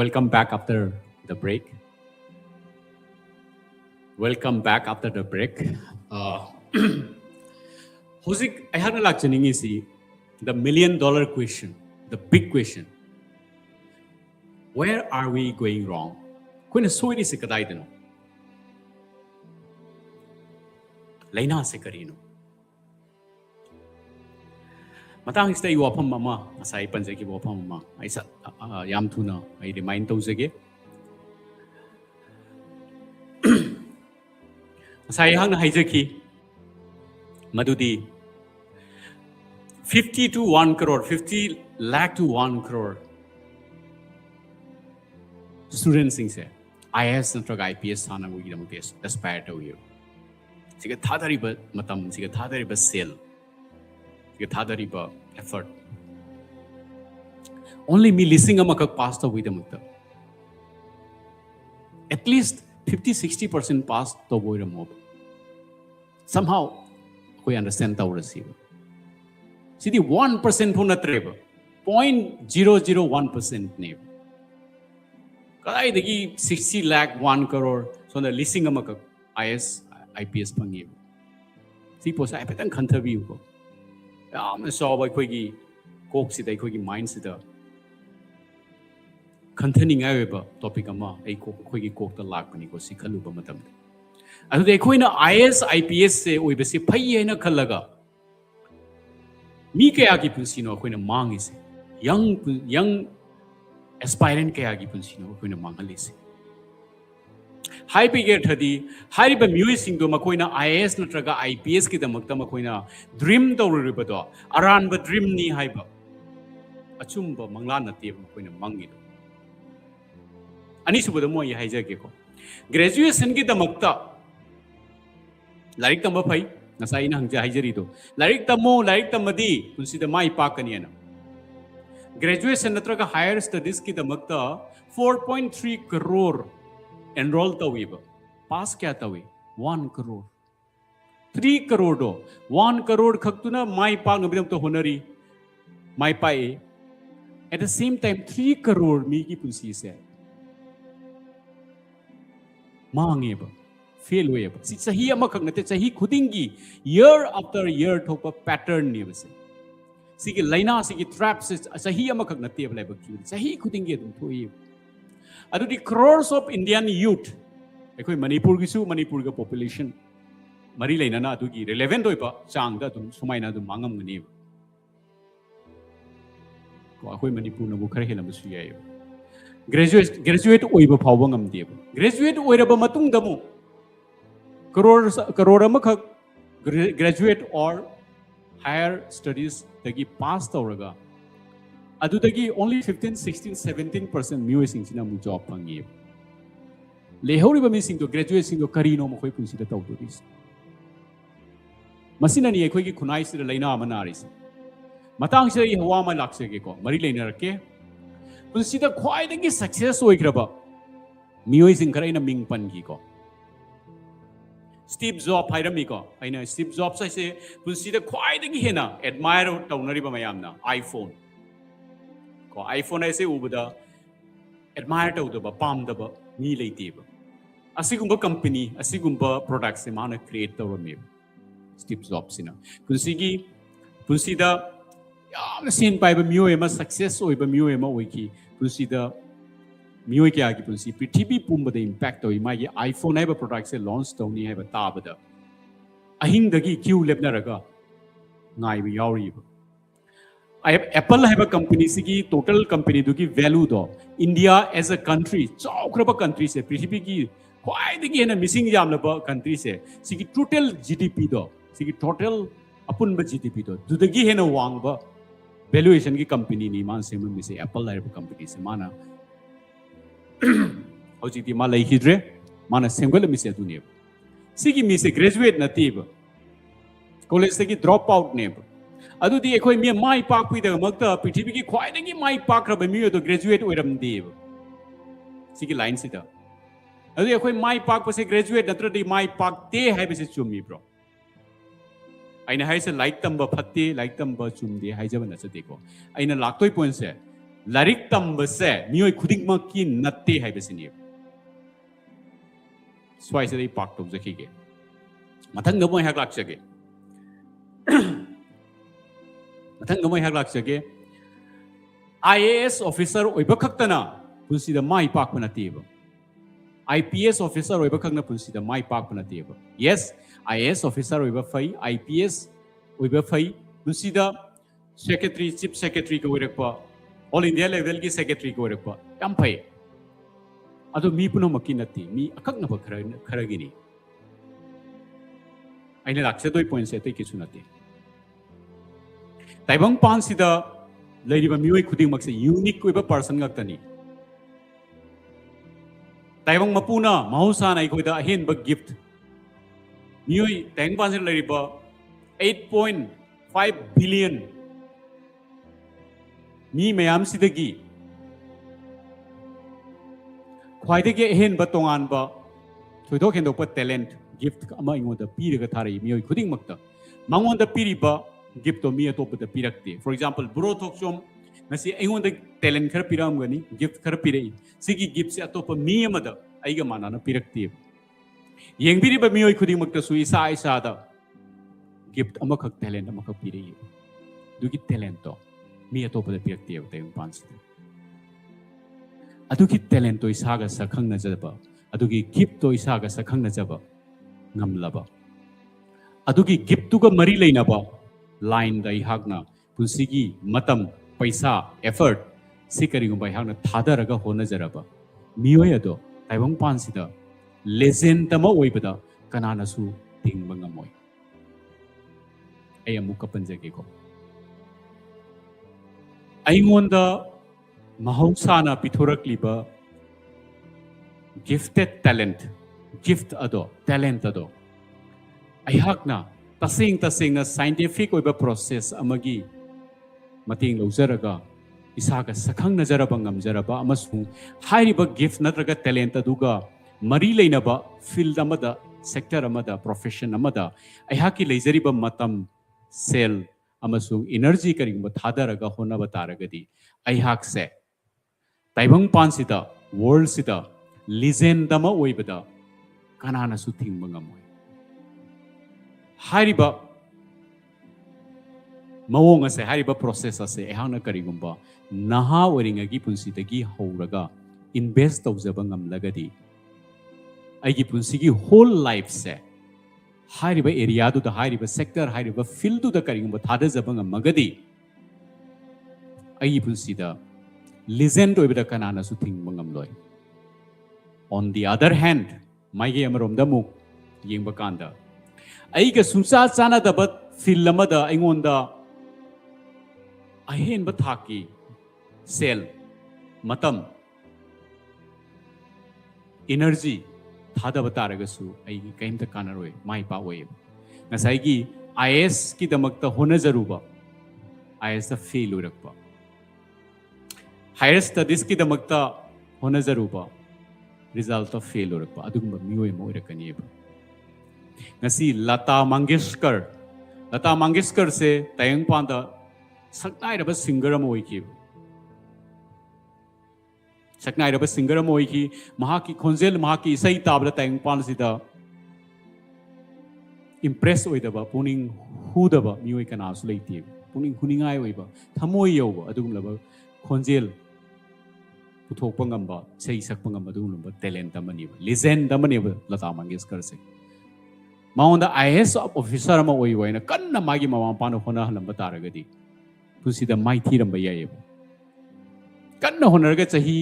Welcome back after the break. Welcome back after the break. Hosik, I had a lot of the $1 million question, the big question. Where are we going wrong? Kung so ini sekadai dino. Laina sekarino. Matang istay wapam mama, asay panjaki wapam mama. Ay sa yam tuna, ay remind to zage. Asay hang na hijaki. Madudi 50 to 1 crore, 50 lakh to 1 crore. Students singse IS natraga IPS sana wigi dam test aspire to you. Siga thadari ba matam siga thadari ba sale. Siga thadari ba effort. Only me listening amakak pass to wigi dam ta. At least 50-60% pass to wigi dam. Somehow we understand the receiver. See the 1% who not treva. 0.001% name. Kadai degi 60 lakh 1 crore so the leasing amaka IS IPS pangi. See posa ay petang khantabi ko. Am so ba koi gi kok si dai koi gi mind si da. Khanthani ngai ba topic ama ai koi gi kok ta lak ni ko si khalu ba matam. Adu de koi na IS IPS se oi ba si phai hai na khalaga. Mi kaya ki punsi no koi na mang is young aspirant kaya gi punsi no koi na mangalis. High pay thadi high ba music sing do makoi na IS na traga IPS ki damakta makoi na dream to ri ba do aran ba dream ni hai ba achum ba mangla na te makoi na mangi do ani su ba mo ye haija ke ko graduation ki damakta larik tamba phai nasai na hangja haijari do larik tamadi punsi da mai pa kani na graduation natraga higher studies ki damakta 4.3 crore enroll tawiba pass kya tawi 1 crore 3 crore do 1 crore khaktuna mai pa ngabidam to honari mai pa at the same time 3 crore mi ki punsi se mangeba fail way ba si sahi ama khak nate sahi khudingi year after year thopa pattern ni base सिगी लाइना सिगी trap से सही अमखक नते लाइबक की सही खुदिंगे तुम थोई अदुदी crores of Indian youth अखोई मणिपुर गिसु मणिपुर का population मरी लेना ना अदुगी relevant होइबा चांगदा तुम सुमाइना तुम मांगम गनी को अखोई मणिपुर नबु खरे हेलमसु याय graduate ओइबा फावबा ngamde graduate ओइरबा मतुंग दमु crore अमखक graduate or higher studies dagi pass tawraga adudagi only 15 16 17% mioi singsina mu job pangi lehori ba mi sing to graduate sing to karino mo khoi punsi da tawduris masina ni ekhoi gi khunai sira laina amanaris matang sira i hawa ma lakse ge ko mari laina rake punsi da khwai dagi success oigraba mioi sing khara ina ming pan gi ko Steve Jobs hairami ko aina Steve Jobs sai punsi da khwai dagi hena admire taunari ba mayam na iPhone ko iPhone ai se ubada admire tau da ba pam da ba ni leite ba asigumba company asigumba products se mana create tawrami Steve Jobs ina punsi da yam sin pai ba myo ema success oi ba myo ema oi ki punsi da मियोई क्या की पुंसी पृथ्वी पुंब the impact होई मागी iPhone है product से launch तौनी है ताबद अहिंग दगी क्यू लेपनरगा नाई बि यावरी एप्पल है कंपनी सिगी टोटल कंपनी दुगी वैल्यू दो इंडिया एज अ कंट्री चौक्रब कंट्री से पृथ्वी की क्वाई दगी है ना मिसिंग यामलब कंट्री से सिगी टोटल जीडीपी दो सिगी टोटल अपुन ब जीडीपी दो दुदगी है ना वांग ब वैल्यूएशन की कंपनी नी मान से मिसे एप्पल है कंपनी से माना हौजिति मा लैखिद्रे माना सेंगल मिसे दुने सिगी मिसे ग्रेजुएट नतीब कॉलेज से की ड्रॉप आउट ने अदुदी एखोय मी माई पाक पुइ द मक्ता पृथ्वी की ख्वाइदगी माई पाक रब मी तो ग्रेजुएट ओइरम देब सिगी लाइन सिदा अदु एखोय माई पाक पसे ग्रेजुएट नत्रदि माई पाक ते हाइबसे चुम्मी ब्रो आइना हाइसे लाइक तंब फत्ते लाइक तंब चुमदे हाइजब नचदेको आइना लाक्तोय पॉइंट से लारिक तंबसे मियोय खुदिंगमक की नत्ते हाइबसिनी स्वाइसे दे पाक तो जखिगे मथंग गमोय हाक लाक्सगे मथंग गमोय हाक लाक्सगे IAS ऑफिसर ओइबा खक्तना पुंसी द माई पाक पनतीब IPS ऑफिसर ओइबा खक्ना पुंसी द माई पाक पनतीब यस IAS ऑफिसर ओइबा फै IPS ओइबा फै पुंसी द सेक्रेटरी चीफ सेक्रेटरी को ओइरकपा ऑल इंडिया लेवल की सेक्रेटरी को रखपा याम फै अदो मी पुनो मकी नती मी अकक्नब खरगिनी आइने लाक्से दोय पॉइंट से तै किछु नती ताइबंग पान सिदा लैरिबा मियोय खुदिंग मक्से यूनिक कोइबा पर्सन गक्तनी ताइबंग मपुना महौसा नाइ खोइदा अहेन ब गिफ्ट मियोय ताइबंग पान से लैरिबा 8.5 बिलियन मी मयाम सिदगी ख्वाइदगी अहेन ब तोंगान ब थोइदोक हेंदोक प टैलेंट गिफ्ट अमा इंगोंदा पीरगा थारै मियोय खुदिंग मक्ता मांगोंदा पीरिबा गिफ्ट तो मी अतोपदा पीरकते फॉर एग्जांपल ब्रो थोकचोम नसी इंगोंदा टैलेंट खर पीरामगनी गिफ्ट खर पीरई सिगी गिफ्ट से अतोप मी अमदा आइगा मानाना पीरकते येंगबिरिबा मियोय खुदिंग मक्ता सु इसा इसादा गिफ्ट अमखक टैलेंट अमखक पीरई दुगी टैलेंट तो मी अतोपदा पिरक्ते ताइबंग पानसिदा अदुगी टैलेंट तो इसागा सखंग नजबा अदुगी गिफ्ट तो इसागा सखंग नजबा ngamlaba adugi gift tuga mari leinaba line da ihagna punsigi matam paisa effort sikarigumba ihagna thadaraga honajaraba miyoy ado taibang pansida legend tama oibada kanana su tingba ngamoy ay amuka panjage ko aingonda mahausana pithorakliba gifted talent gift ado talent ado aihakna tasing na scientific oiba process amagi mating lozaraga isaga sakhang najaraba ngamjaraba amasung hairiba gift natraga talent aduga mari leinaba field amada sector amada profession amada aihaki leijariba matam cell amasung energy karingba thadaraga honaba taragadi aihak se taibang pansida world sida legend dama oibada kanana su thingba ngamoy hairiba mawong ase hariba process ase ehangna karigumba naha oringagi punsidagi horaga invest tawjaba ngamlagadi aigi punsigi whole life se hariba area du da hariba sector hariba field du da karigumba thada jaba ngamagadi aigi punsida legend oibada kanana su thingba ngamloi. On the other hand maigi amaromda mu yengba kanda aiga sungsa chana daba fil lamada aingonda ahenba thaki cell matam energy thadaba taragasu aigi kaimta kanaroi mai pa oye ngasai IS ki damakta hona jaruba IS da fail urakpa higher studies ki damakta hona jaruba result of fail urakpa adugumba mioi mo irakaniba ngasi Lata Mangeshkar se tayang panda saknai raba singer am oiki saknai raba singer am oiki mahaki khonjel mahaki isai tabla tayang pan sida impress oidaba puning hudaba mioi kana su leiti puning huningai oiba thamoi yoba adugumlaba khonjel puthokpa ngamba sei sakpa ngamba adugumlaba talent amani legend amani Lata Mangeshkar se maunda IS officer ama oi waina kanna magi mama pano hona halamba taragadi pusida maithiramba yaye kanna honarga chahi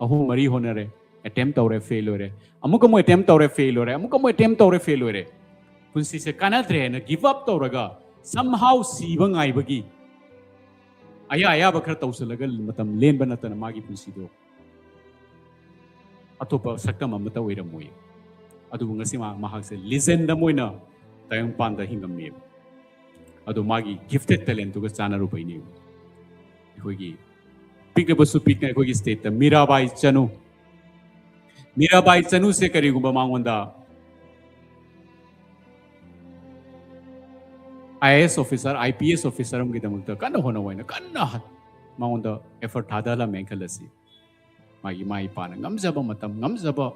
ahu mari honare attempt tawre fail ore amuka mo attempt tawre fail ore amuka mo attempt tawre fail ore punsi se kanadre na give up tawraga somehow siba ngai bagi aya bakra tawsalaga matam lenba natana magi punsi do atopa sakam amata oiramoi adu ngasi mahak se legend moina tayong panda hingammi adu magi gifted talent to ga chana ru baini ehogi pikna su pikna ehogi state ta Mirabai Chanu se kari gumba mangonda IAS officer IPS officer am gidamakta kanna hona waina kanna mangonda effort hadala menkalasi magi mai pana ngamjaba matam ngamjaba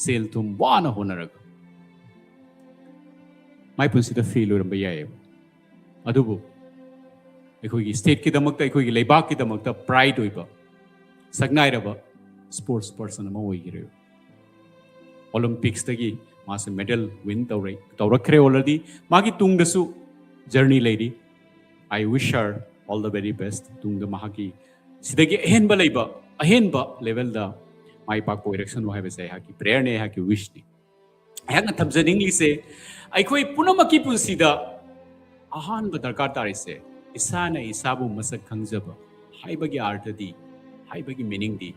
sale tum wana honaraga mai punsida failure ba yae adubu ekhoi state ki damakta ekhoi Leiba ki damakta pride oiba sagnai raba sports person ma oigire Olympics tagi mas medal win tawrakre already magi tungdasu journey lady I wish her all the very best tungda mahaki sidagi ahenba level da mai pak direction wa have say haki prayer ne haki wish ni ayang thamjaning li se aikhoi punamaki punsida ahan ba darkar tari se isana isabu masak khangjaba haibagi artadi haibagi meaning di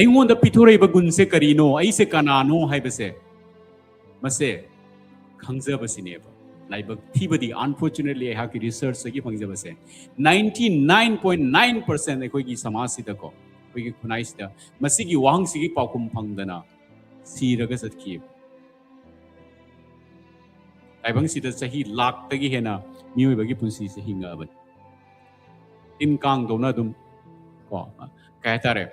aingonda pithorei ba gun se karino ai se kanano haibase mase khangjaba sineba laibak thibadi unfortunately haki research sagi phangjaba se 99.9% aikhoi gi samaj sida ko we khunai sida masigi wang sigi paukum phangdana siraga satki aibang sida sahi lakh tagi hena mioi bagi punsi se hinga ban tin kang dona dum ko kaya tare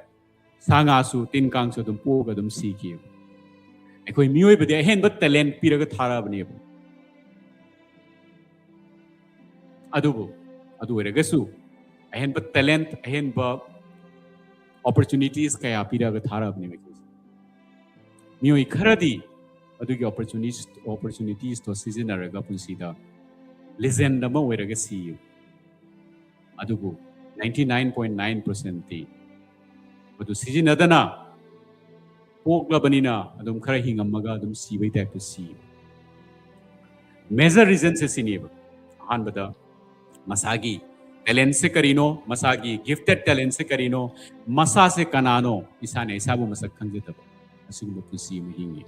sanga su tin kang su dum po ga dum siki ekoi mioi bade hen ba talent piraga thara bani adu eragasu hen ba talent hen ba opportunities kaya piraga thara bani mioi kharadi adugi opportunities to sizinaraga punsida legend ama oiraga si adugu 99.9% ti adu sizinadana poklabanina adum khara hingamaga adum sibai type to see major reason se sineba anbada masagi talent se karino masagi gifted talent se karino masa se kanano isane isabu masak khangjataba asigumba pusi mahingi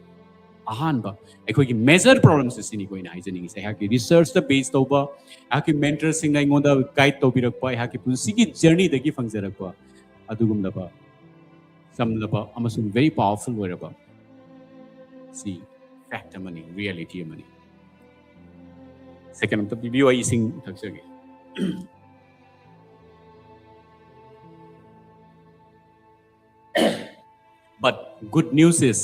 ahanba ekhoi major problems se sini koina haijaning se haki research the based over haki mentor sing ngai ngonda guide to birakpa haki pusi gi journey dagi phangjarakpa adugumlaba samlaba amasung very powerful weraba see fact money reality money second to BBI sing thaksage but good news is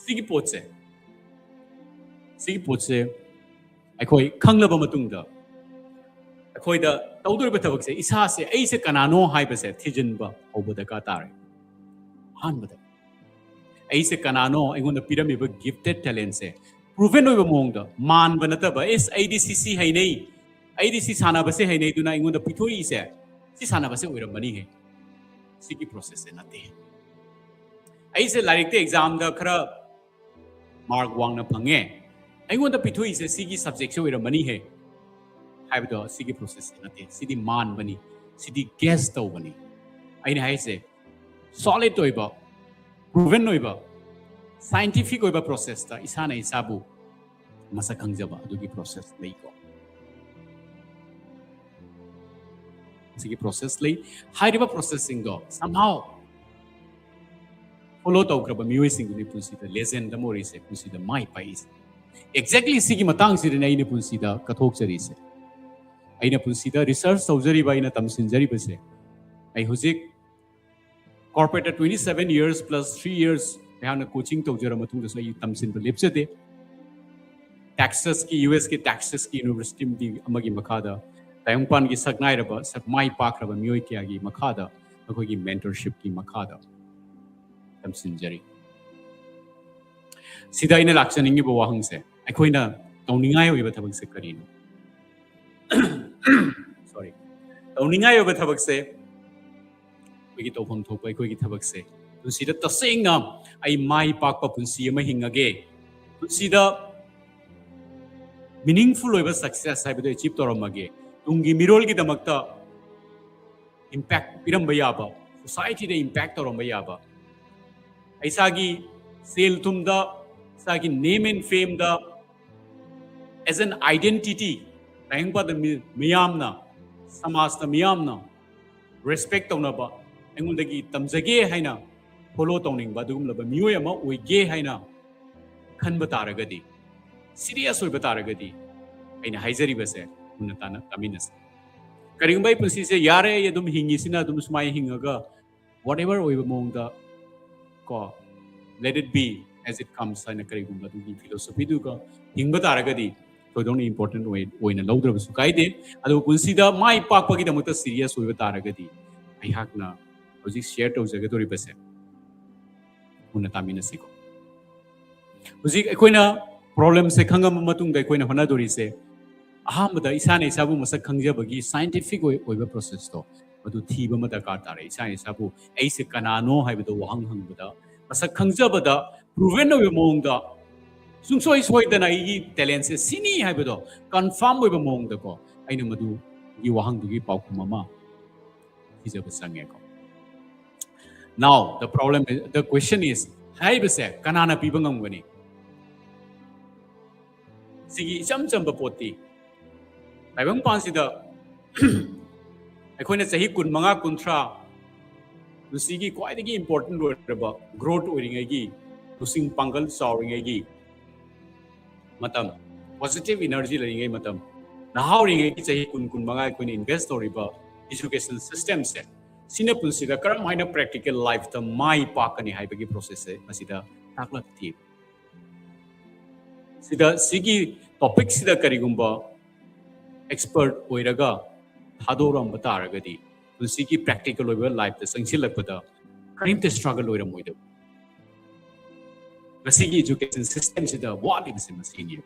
sigi potse ꯑꯩꯈꯣꯏ ꯈꯪꯂꯕ ꯃꯇꯨꯡꯗ ꯑꯩꯈꯣꯏꯗ ꯇꯧꯗꯣꯔꯤꯕ ꯊꯕꯛꯁꯦ ꯏꯁꯥꯁꯦ ꯑꯩꯁꯦ ꯀꯅꯥꯅꯣ ꯍꯥꯏꯕꯁꯦ ꯊꯤꯖꯤꯟꯕ ꯍꯧꯕ ꯗꯔꯀꯥꯔ ꯇꯥꯔꯦ ꯑꯍꯥꯟꯕꯗ ꯑꯩꯁꯦ ꯀꯅꯥꯅꯣ ꯑꯩꯉꯣꯟꯗ ꯄꯤꯔꯝꯃꯤꯕ ꯒꯤꯐꯇꯦꯠ ꯇꯦꯂꯦꯟꯁꯦ ꯄ꯭ꯔꯨꯚꯦꯟ ꯑꯣꯏꯕ ꯃꯑꯣꯡꯗ ꯃꯥꯟꯕ ꯅꯠꯇꯕ ꯑꯦꯁ ꯑꯩꯗꯤ ꯁꯤ ꯍꯩꯅꯩ ꯑꯩꯗꯤ ꯁꯤ ꯁꯥꯟꯅꯕꯁꯦ ꯍꯩꯅꯩꯗꯨꯅ ꯑꯩꯉꯣꯟꯗ ꯄꯤꯊꯣꯛꯏꯁꯦ ꯁꯤ ꯁꯥꯟꯅꯕꯁꯦ ꯑꯣꯏꯔꯝꯕꯅꯤꯍꯦ ꯁꯤꯒꯤ ꯄ꯭ꯔꯣꯁꯦꯁꯁꯦ ꯅꯠꯇꯦ ꯑꯩꯁꯦ ꯂꯥꯏꯔꯤꯛꯇ ꯑꯦꯛꯖꯥꯝꯗ ꯈꯔ ꯃꯥꯔꯛ ꯋꯥꯡꯅ ꯐꯪꯉꯦ ꯑꯩꯉꯣꯟꯗ ꯄꯤꯊꯣꯛꯏꯁꯦ ꯁꯤꯒꯤ ꯁꯕꯖꯦꯛꯁꯦ ꯑꯣꯏꯔꯝꯕꯅꯤꯍꯦ ꯍꯥꯏꯕꯗꯣ ꯁꯤꯒꯤ ꯄ꯭ꯔꯣꯁꯦꯁꯁꯦ ꯅꯠꯇꯦ ꯁꯤꯗꯤ ꯃꯥꯟꯕꯅꯤ ꯁꯤꯗꯤ ꯒꯦꯁ ꯇꯧꯕꯅꯤ ꯑꯩꯅ ꯍꯥꯏꯁꯦ ꯁꯣꯂꯤꯗ ꯑꯣꯏꯕ ꯄ꯭ꯔꯨꯚꯦꯟ ꯑꯣꯏꯕ scientific oiba process ta isana isabu masak khangjaba adugi process lei ko sigi process lei hairiba processing do somehow follow tawkraba mioi sing ni punsi da legend da mori se punsi da mai pais exactly sigi matang si ne ine punsi da kathok chari se aina punsi da research tawjari ba ina tamsinjari ba se ai hojik corporate 27 years plus 3 years I coaching to jara matung da sai tamsin ba lepchate Texas ki US ki Texas ki university di amagi makhada tayongpan ki saknai raba sakmai pak raba mioi ki agi makhada akoi ki mentorship ki makhada tamsin jari sida ina lakchaning gi bawahang se akoina tawningai oiba thabak se karino sorry tawningai oiba thabak se koi ki tawpham thokpai koi ki thabak se Punsi da tasing na ay mai pakpa punsi ama hingage punsi da meaningful oiba success haibado achieve toramage tungi mirol gi damakta impact piramba yaba society da impact toramba yaba aisagi sel tumda sagi name and fame da as an identity tayangpa da miyamna samas da miyamna respect tawnaba engundagi tamjage haina follow tawning ba dugum laba mioi ama oige haina khanba taragadi serious oiba taragadi aina haijari base unatana taminas karigbai punsi se yare yadum hingi sina dum smai hingaga whatever oiba mongda ko let it be as it comes aina karigumba dugi philosophy du ko hingba taragadi to don't important oina lawdra su kaide adu punsi da mai pakpa gi damakta serious oiba taragadi ai hakna hojik share tawjaga dori base Unatamina siko. Hujik akoina problem se khangam matung da akoina hona dori se ahamada isana isabu masak khangjabagi scientific oiba process to adu thiba mata ka tare isana isabu aise kanano haibado wahang hangbada masak khangjabada proven oiba mongda sungsoi soidana I talent se sini haibado confirm oiba mongda ko aina madu gi wahang dugi paukum ama hijaba sange ko Now the question is, hai bese kanana pibangam gani. Sigi cham bapoti. Taibang pansi da, akoina sahi kun manga kuntra. Sigi quite the important word about growth oringi, using pangal sawringi. Matam positive energy laringi matam. Now ringi sahi kun manga akoina invest oriba education system set. Sina punsi da karam haina practical life ta mai pakani haibagi process se masida taklati sida sigi topic sida karigumba expert oiraga hadoram bataragadi punsi ki practical oiba life ta sangsilakpada karim te struggle oiram oida masigi education system sida what is masini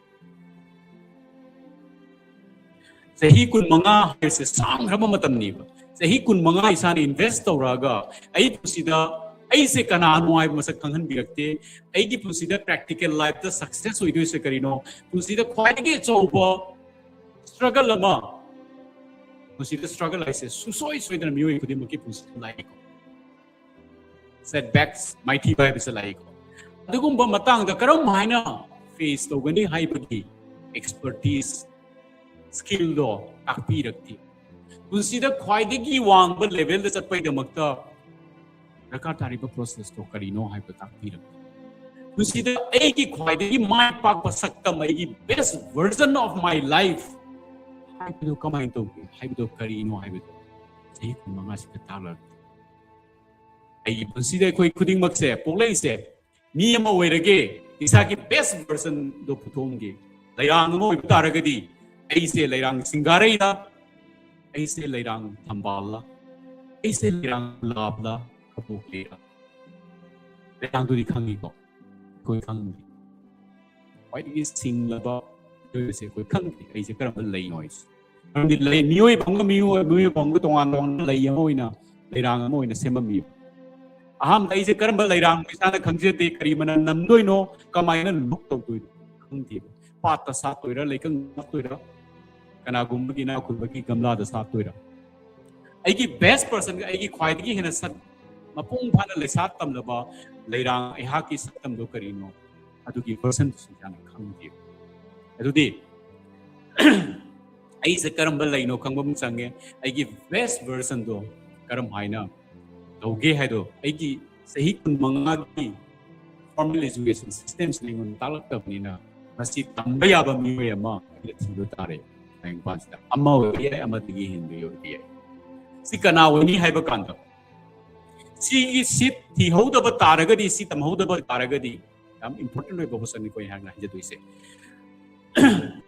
sahi kun manga se sangrama matam ni sahi kun manga isana invest tawraga ai pusida ai se kanano ai masak khanghan birakte ai gi pusida practical life the success oidoi se karino pusida khwaige chauba struggle lama pusida struggle ai se susoi soidana mioi khudi maki pusida like setbacks mighty by bisa like adugumba matang da karam haina face tawgani haibagi expertise skill do takpi rakti Punsi da khwaidagi wangba level da chatpai damakta rakar tariba process to karino haiba takpira punsi da aigi khwaidagi mai pak pasakta mai best version of my life haiba kamai to haiba karino haiba sei manga sika talar ai punsi da khoi khuding makse poklai se mi ama oirage isa ki best version do puthomge Leirang mo itaragadi ay se leirang Singareida ay se leirang Tambala ay se leirang Labla Kapukira leirang tu di kangi ko koi kangi why is sing laba koi se koi kangi ay se karam lay noise ang di lay miyoy bang tungan lay mo ina leirang mo ina sema miyo aham ay se karam leirang isana kangjete kariman namdoy no kamay na look to kangi Pata satoira lekang satoira kana gumbagi na kulbagi gamla da satoira aigi best person aigi khwaidagi hena sat mapung phana le sat tam laba leirang ihaki satam do karino adugi person sujana khangdi adudi ai se karamba laino khangbam sange aigi best version do karam haina doge haido aigi sahi kun mangagi formal education systems ningun talak tabnina Masih tambah apa miu ya ma, kita tidur tarik, yang pasti. Amma dia, amma tinggi Hindu dia. Si kenal ini hai berkanta. Si sit ti hau dapat taragadi, si tam hau dapat taragadi. Am important loh bahasa ni kau yang nak jadi ise.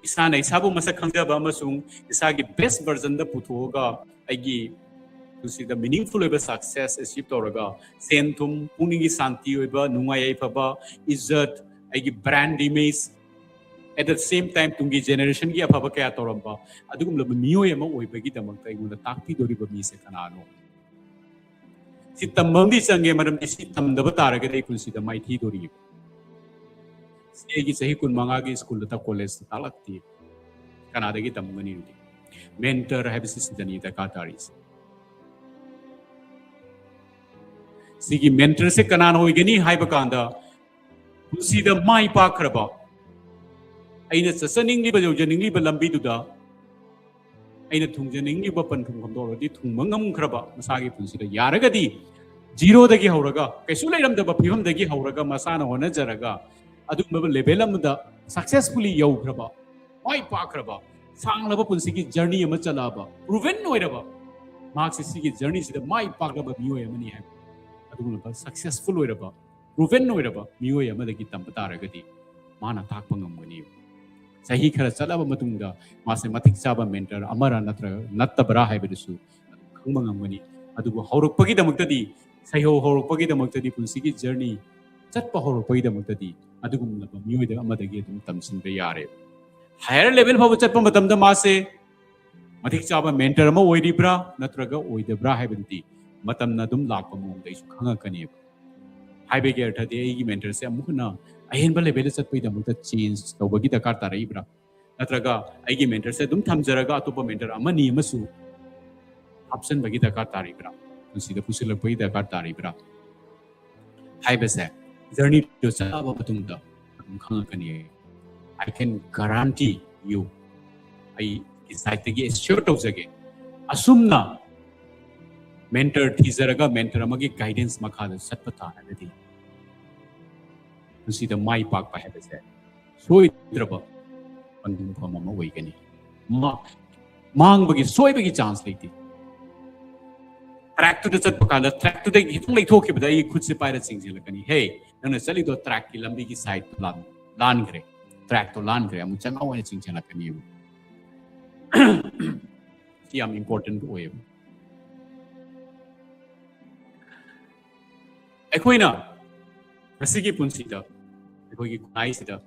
Isana isabu masa kangja bamasung, isagi best version da putuga, agi to see the meaningful of success achieved oraga. Sentum puningi santi oba, nungay paba, izzat, agi brand image. At the same time, tungi generation ki apa kaya toramba. Adugum labu miyo yama oi bagi damakta igunda takpi dori ba mise kanano. Si tamam di sange maram di si tam dabatara ke dai kunsi da Meitei dori. Si egi sahi kun mangagi school ta college ta talakti. Kanada ki tamngani udi. Mentor have sidani da kataris. Sigi mentor se kanano igani hai bakanda. Kunsi da mai pa kraba. Aina sasaningi ba jaujaningi ba lambi duda aina thungjaningi ba panthum kamdoro di thungmangam khraba masagi punsida yaragadi zero dagi hauraga kaisu leiram da ba phimam dagi hauraga masana hona jaraga adum ba level amda successfully yau khraba oi pa khraba sanglaba punsigi journey ama chalaba proven noiraba marks sigi journey sida mai pagraba miyo amani hai adum ba successful oiraba proven noiraba miyo ama dagi tamparagadi mana takpangamgani sahi khara chalaba matungda mase mathik chaba mentor amara nattabra haibisu khangmangamani adubu haurakpagi damuktadi sahi haurakpagi damuktadi punsigi journey chatpa haurakpagi damuktadi adugum laba miyoida amadagi adum tamsinba yare higher level phaw chatpa matamda mase mathik chaba mentor ama oiribra natraga oidabra haibinti matamna adum lakpa mongda isu khangakani haibege arthadi eigi mentor se amukna ahenba level chatpai damakta change tawbagi dakar taraibra natraga aigi mentor se dum thamjaraga atopa mentor amani amasu option bagi dakar taribra kusida pusilakpai dakar taribra haibase journey to chaba patungda khangakani I can guarantee you I site gi assure tawjage asumna mentor thizaraga mentor amagi guidance makhada satpata nadi see the my park by have said. So it drop on from awakening. Mang bagi soy bagi chance late. Track to the Satpakala, track to the like talk about the could see pirate things. Hey, then a sally to track Lambiki side to Langre. Track to Langre, I'm chang away things like a new. See, I'm important way. Equina. Asigi punsida, because naisida.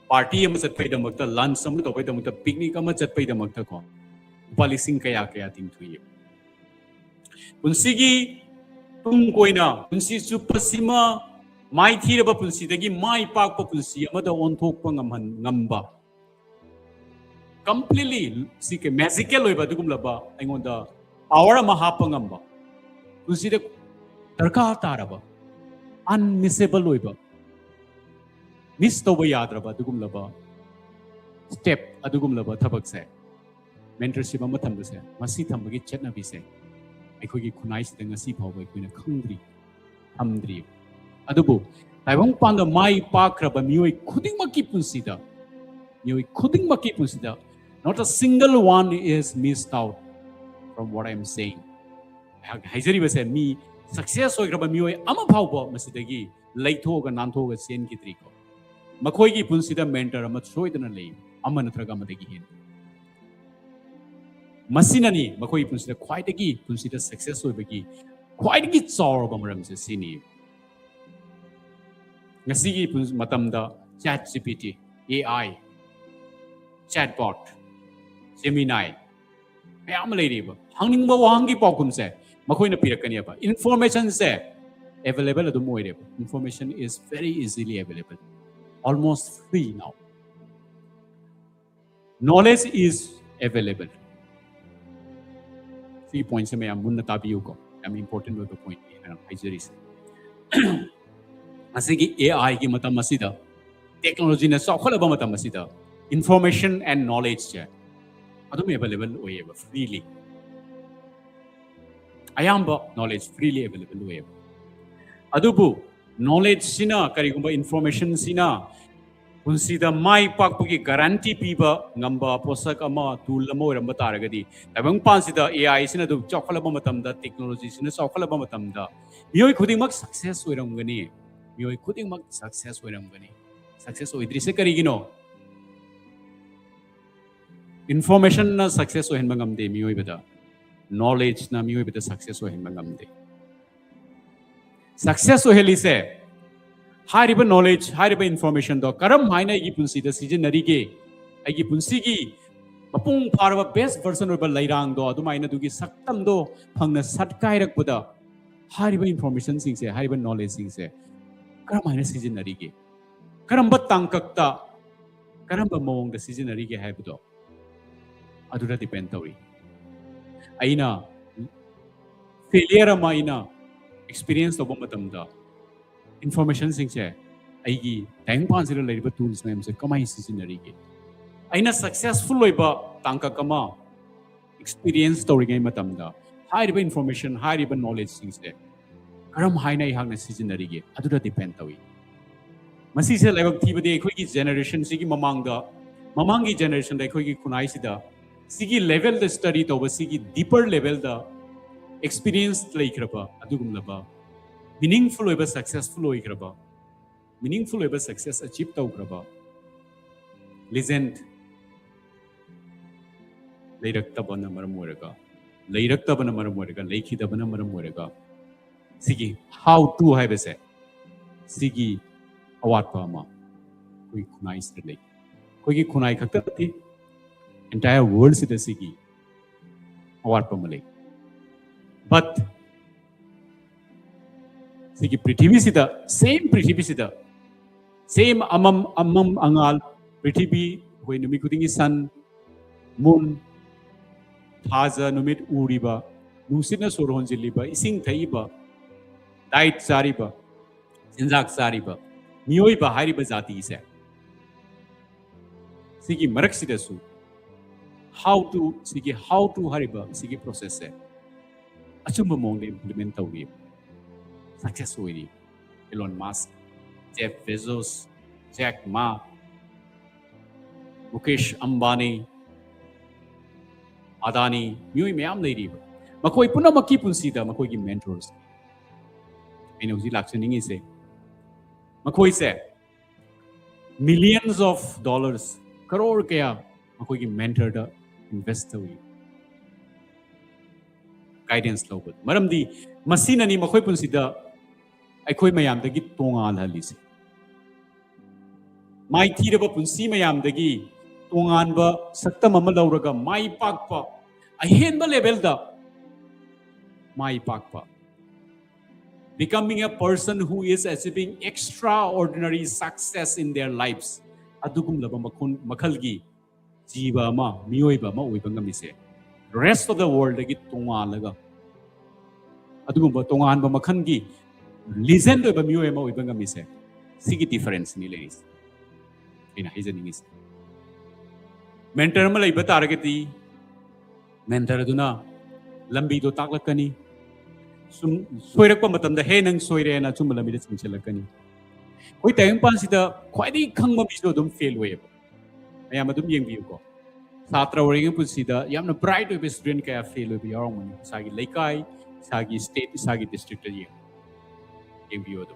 Party ama chatpai damakta lunch sama topai damakta picnic ama chatpai damakta ko. Upalising kaya ting thuye. Punsigi tung koina punsi supasima Meitei ba punsi dagi mai pak pa punsi ama da onthok pa ngamba. Completely sike magical loiba dugum laba aingonda power ama hapa ngamba. Punsi da darka taraba. Unmissable loiba miss toba yadraba dugum laba step adugum laba thabak se mentorship ama thamba se masi thambagi chetna bi se aikhogi khunai se ngasi phawai kuina khangdri amdri adubu taibong panda mai pakraba mioi khuding maki punsida not a single one is missed out from what I am saying haizari ba se mi success oigraba mioi ama phawba masidagi leithoga nanthoga sen ki triko ꯃꯈꯣꯏꯒꯤ ꯄꯨꯟꯁꯤꯗ mentor ꯑꯃ ꯁꯣꯏꯗꯅ ꯂꯩ ꯑꯃ ꯅꯠꯇ꯭ꯔꯒ ꯑꯃꯗꯒꯤ ꯍꯦꯟꯅ ꯃꯁꯤꯅꯅꯤ ꯃꯈꯣꯏꯒꯤ ꯄꯨꯟꯁꯤꯗ ꯈ꯭ꯋꯥꯏꯗꯒꯤ ꯄꯨꯟꯁꯤꯗ ꯁꯛꯁꯦꯁ ꯑꯣꯏꯕꯒꯤ ꯈ꯭ꯋꯥꯏꯗꯒꯤ ꯆꯥꯎꯔꯕ ꯃꯔꯝꯁꯦ ꯁꯤꯅꯤ ꯉꯁꯤꯒꯤ ꯃꯇꯝꯗ ꯆꯦꯠ ꯖꯤꯄꯤꯇꯤ AI ꯆꯦꯠꯕꯣꯠ ꯖꯦꯃꯤꯅꯥꯏ ꯃꯌꯥꯝ ꯑꯃ ꯂꯩꯔꯤꯕ ꯍꯪꯅꯤꯡꯕ ꯋꯥꯍꯪꯒꯤ ꯄꯥꯎꯈꯨꯝꯁꯦ ꯃꯈꯣꯏꯅ ꯄꯤꯔꯛꯀꯅꯦꯕ ꯏꯟꯐꯣꯔꯃꯦꯁꯟꯁꯦ available adum oireba information is very easily available almost free now knowledge is available 3 points me am munna tabiyu ko am important with the point na haijeris asigi AI gi matam asida technology na sokholaba matam asida information and knowledge je adum available oireba freely ayamba knowledge freely available oireba adubu knowledge sina karigumba information sina punsida mai pakpagi guarantee piba ngamba posak ama tool ama oramba taragadi tabang pansida AI sina du chokhalaba matamda technology sina chokhalaba matamda miyoi khudingmak success oiramgani miyoi khudingmak success oiramgani success oidrise karigino information na success ohenba ngamde miyoi bada knowledge na miyoi bada success ohenba ngamde success ohelise hariba knowledge hariba information do karam haina igi punsi da sijenarige igi punsi gi mapung pharaba best version oba lairang do adumaina dugi saktam do phangna satkai rakpada hariba information singse hariba knowledge singse karam haina sijenarige karamba tangkakta karamba mawong da sijenarige haibdo adura depend tawi aina failure ama aina experience of matamda information singse aigi time pansira leriba tools name se kamai sisinarige aina successful loiba tangka kama experience story matamda high information high knowledge singse karam haina ihangna sisinarige aduda depend tawi masi se laibak thibade ekhoi gi generation sigi mamangi generation da ekhoi gi kunai sida sigi level the study toba sigi deeper level da experience laikraba adugumlaba meaningful oiba successful oikraba meaningful oiba success achieve taukraba legend leiraktabana maram oiraga leiraktabana maram oiraga leikhidabana maram oiraga sigi how to haibase sigi awatpa ama koi kunai sile koi gi kunai khakta entire world sida sigi awatpa malai but sigi prithvi sida same amam angal prithvi hoi numi kudingi sun moon thaja numit uriba nusina sorhon jiliba ising thaiba diet sariba sinjak sariba miyoi ba hariba jati se sigi marak sida su how to hariba sigi process se achumba mong implement tawi success oiri Elon Musk Jeff Bezos Jack Ma Mukesh Ambani Adani miyoi mayam leiriba makoi punamaki punsida makoi gi mentors aina uji lakchaningi se makoi se millions of dollars crore kaya makoi gi mentor da invest tawi guidance lobot maramdi masina ni makoi punsida aikoi mayam dagi tongal halise mai thiraba punsi mayam dagi tongan ba saktam ama lauraga mai pakpa ahenba level da mai pakpa becoming a person who is achieving extraordinary success in their lives adugum laba makhalgi jiba ma miyoiba ma oiba ngamise rest of the world dagi tongalaga adugum tongan ba makhangi legend oiba miyoy ma oiba ngamise sigi difference ni ladies ina hijaning is mentor ma laiba taragati mentor aduna lambi do taklakani sum soirakpa matamda he nang soire na chum lambi de chingchelakani koi tayang pan sida khwaidi khangma biso dum fail way ayam adum yengbiu ko satra oring pusida yamna bright oiba student kaya fail oiba yarong sagi laikai sagi state sagi district ye yengbiu do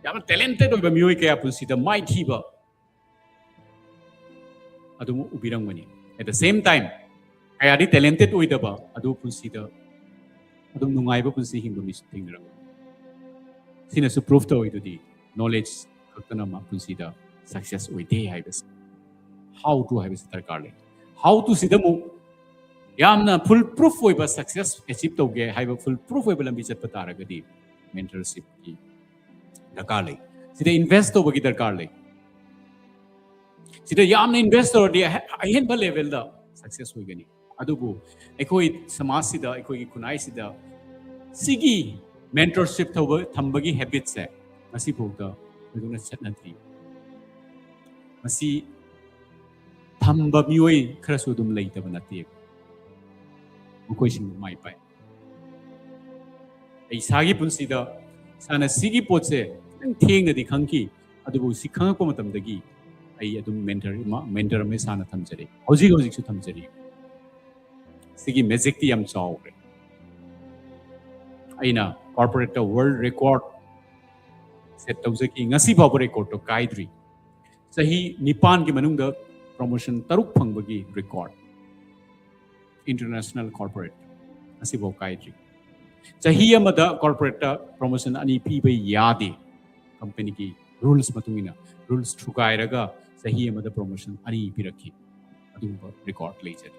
ꯌꯥꯝꯅ ꯇꯦꯂꯦꯟꯇꯦꯗ ꯑꯣꯏꯕ ꯃꯤꯑꯣꯏ ꯀꯌꯥ ꯄꯨꯟꯁꯤꯗ ꯃꯥꯏꯊꯤꯕ ꯑꯗꯨꯝ ꯎꯕꯤꯔꯝꯒꯅꯤ at the ꯁꯦꯝ time ꯀꯌꯥꯗꯤ ꯇꯦꯂꯦꯟꯇꯦꯗ ꯑꯣꯏꯗꯕ ꯑꯗꯨ ꯄꯨꯟꯁꯤꯗ ꯑꯗꯨꯝ ꯅꯨꯡꯉꯥꯏꯕ ꯄꯨꯟꯁꯤ ꯍꯤꯡꯕ ꯃꯤꯁꯨ ꯊꯦꯡꯅꯔꯝꯒꯅꯤ ꯁꯤꯅꯁꯨ ꯄ꯭ꯔꯨꯐ ꯇꯧꯏꯗꯨꯗꯤ ꯅꯣꯂꯦꯖ ꯈꯛꯇꯅ ꯄꯨꯟꯁꯤꯗ ꯁꯛꯁꯦꯁ ꯑꯣꯏꯗꯦ ꯍꯥꯏꯕꯁꯦ ꯍꯥꯎ ꯇꯨ ꯍꯥꯏꯕꯁꯤ ꯗꯔꯀꯥꯔ ꯂꯩ ꯍꯥꯎ ꯇꯨ ꯁꯤꯗ ꯑꯃꯨꯛ ꯌꯥꯝꯅ ꯐꯨꯜ ꯄ꯭ꯔꯨꯐ ꯑꯣꯏꯕ ꯁꯛꯁꯦꯁ ꯑꯦꯆꯤꯞ ꯇꯧꯒꯦ ꯍꯥꯏꯕ ꯐꯨꯜ ꯄ꯭ꯔꯨꯐ ꯑꯣꯏꯕ ꯂꯝꯕꯤ ꯆꯠꯄ ꯇꯥꯔꯒꯗꯤ ꯃꯦꯟꯇꯔꯁꯤꯞꯀꯤ ꯗꯔꯀꯥꯔ ꯂꯩ ꯁꯤꯗ ꯏꯟꯚꯦꯁ ꯇꯧꯕꯒꯤ ꯗꯔꯀꯥꯔ ꯂꯩ ꯁꯤꯗ ꯌꯥꯝꯅ ꯏꯟꯚꯦꯁ ꯇꯧꯔꯗꯤ ꯑꯍꯦꯟꯕ ꯂꯦꯚꯦꯜꯗ ꯁꯛꯁꯦꯁ ꯑꯣꯏꯒꯅꯤ ꯑꯗꯨꯕꯨ ꯑꯩꯈꯣꯏ ꯁꯃꯥꯖꯁꯤꯗ ꯑꯩꯈꯣꯏꯒꯤ ꯈꯨꯟꯅꯥꯏꯁꯤꯗ ꯁꯤꯒꯤ ꯃꯦꯟꯇꯔꯁꯤꯞ ꯊꯝꯕꯒꯤ ꯍꯦꯕꯤꯠꯁꯦ ꯉꯁꯤꯐꯥꯎꯗ ꯊꯣꯏꯗꯣꯛꯅ ꯆꯠꯅꯗ꯭ꯔꯤ ꯃꯁꯤ ꯊꯝꯕ ꯃꯤꯑꯣꯏ ꯈꯔꯁꯨ ꯑꯗꯨꯝ ꯂꯩꯇꯕ ꯅꯠꯇꯦ ꯃꯈꯣꯏꯁꯤꯡꯕꯨ ꯃꯥꯏ ꯄꯥꯏ ꯑꯩ ꯏꯁꯥꯒꯤ ꯄꯨꯟꯁꯤꯗ ꯏꯁꯥꯅ ꯁꯤꯒꯤ ꯄꯣꯠꯁꯦ ꯈꯤꯇꯪ ꯊꯦꯡꯅꯗꯤ ꯈꯪꯈꯤ ꯑꯗꯨꯕꯨ ꯁꯤ ꯈꯪꯉꯛꯄ ꯃꯇꯝꯗꯒꯤ ꯑꯩ ꯑꯗꯨꯝ ꯃꯦꯟꯇꯔ ꯑꯃ ꯏꯁꯥꯅ ꯊꯝꯖꯔꯤ ꯍꯧꯖꯤꯛꯁꯨ ꯊꯝꯖꯔꯤ ꯁꯤꯒꯤ ꯃꯦꯖꯤꯛꯇꯤ ꯌꯥꯝ ꯆꯥꯎꯈ꯭ꯔꯦ ꯑꯩꯅ ꯀꯣꯔꯄꯣꯔꯦꯠꯇ ꯋꯥꯔꯜड ꯔꯦꯀꯣꯔꯗ ꯁꯦꯠ ꯇꯧꯖꯈꯤ ꯉꯁꯤ ꯐꯥꯎꯕ ꯔꯦꯀꯣꯔꯗꯇꯣ ꯀꯥꯏꯗ꯭ꯔꯤ ꯆꯍꯤ 9ꯒꯤ ꯃꯅꯨꯡꯗ ꯄ꯭ꯔꯣꯃꯣꯁꯟ 6 ꯐꯪꯕꯒꯤ ꯔꯦꯀꯣꯔꯗ इंटरनेशनल कॉर्पोरेट असिबो काइद्री चाही अमदा कॉर्पोरेट प्रमोशन अनि पीबे यादे कंपनी की रूल्स मतुंगिना रूल्स थुगाइरगा चाही अमदा प्रमोशन अनि पिरखी अदुबा रिकॉर्ड लेजरी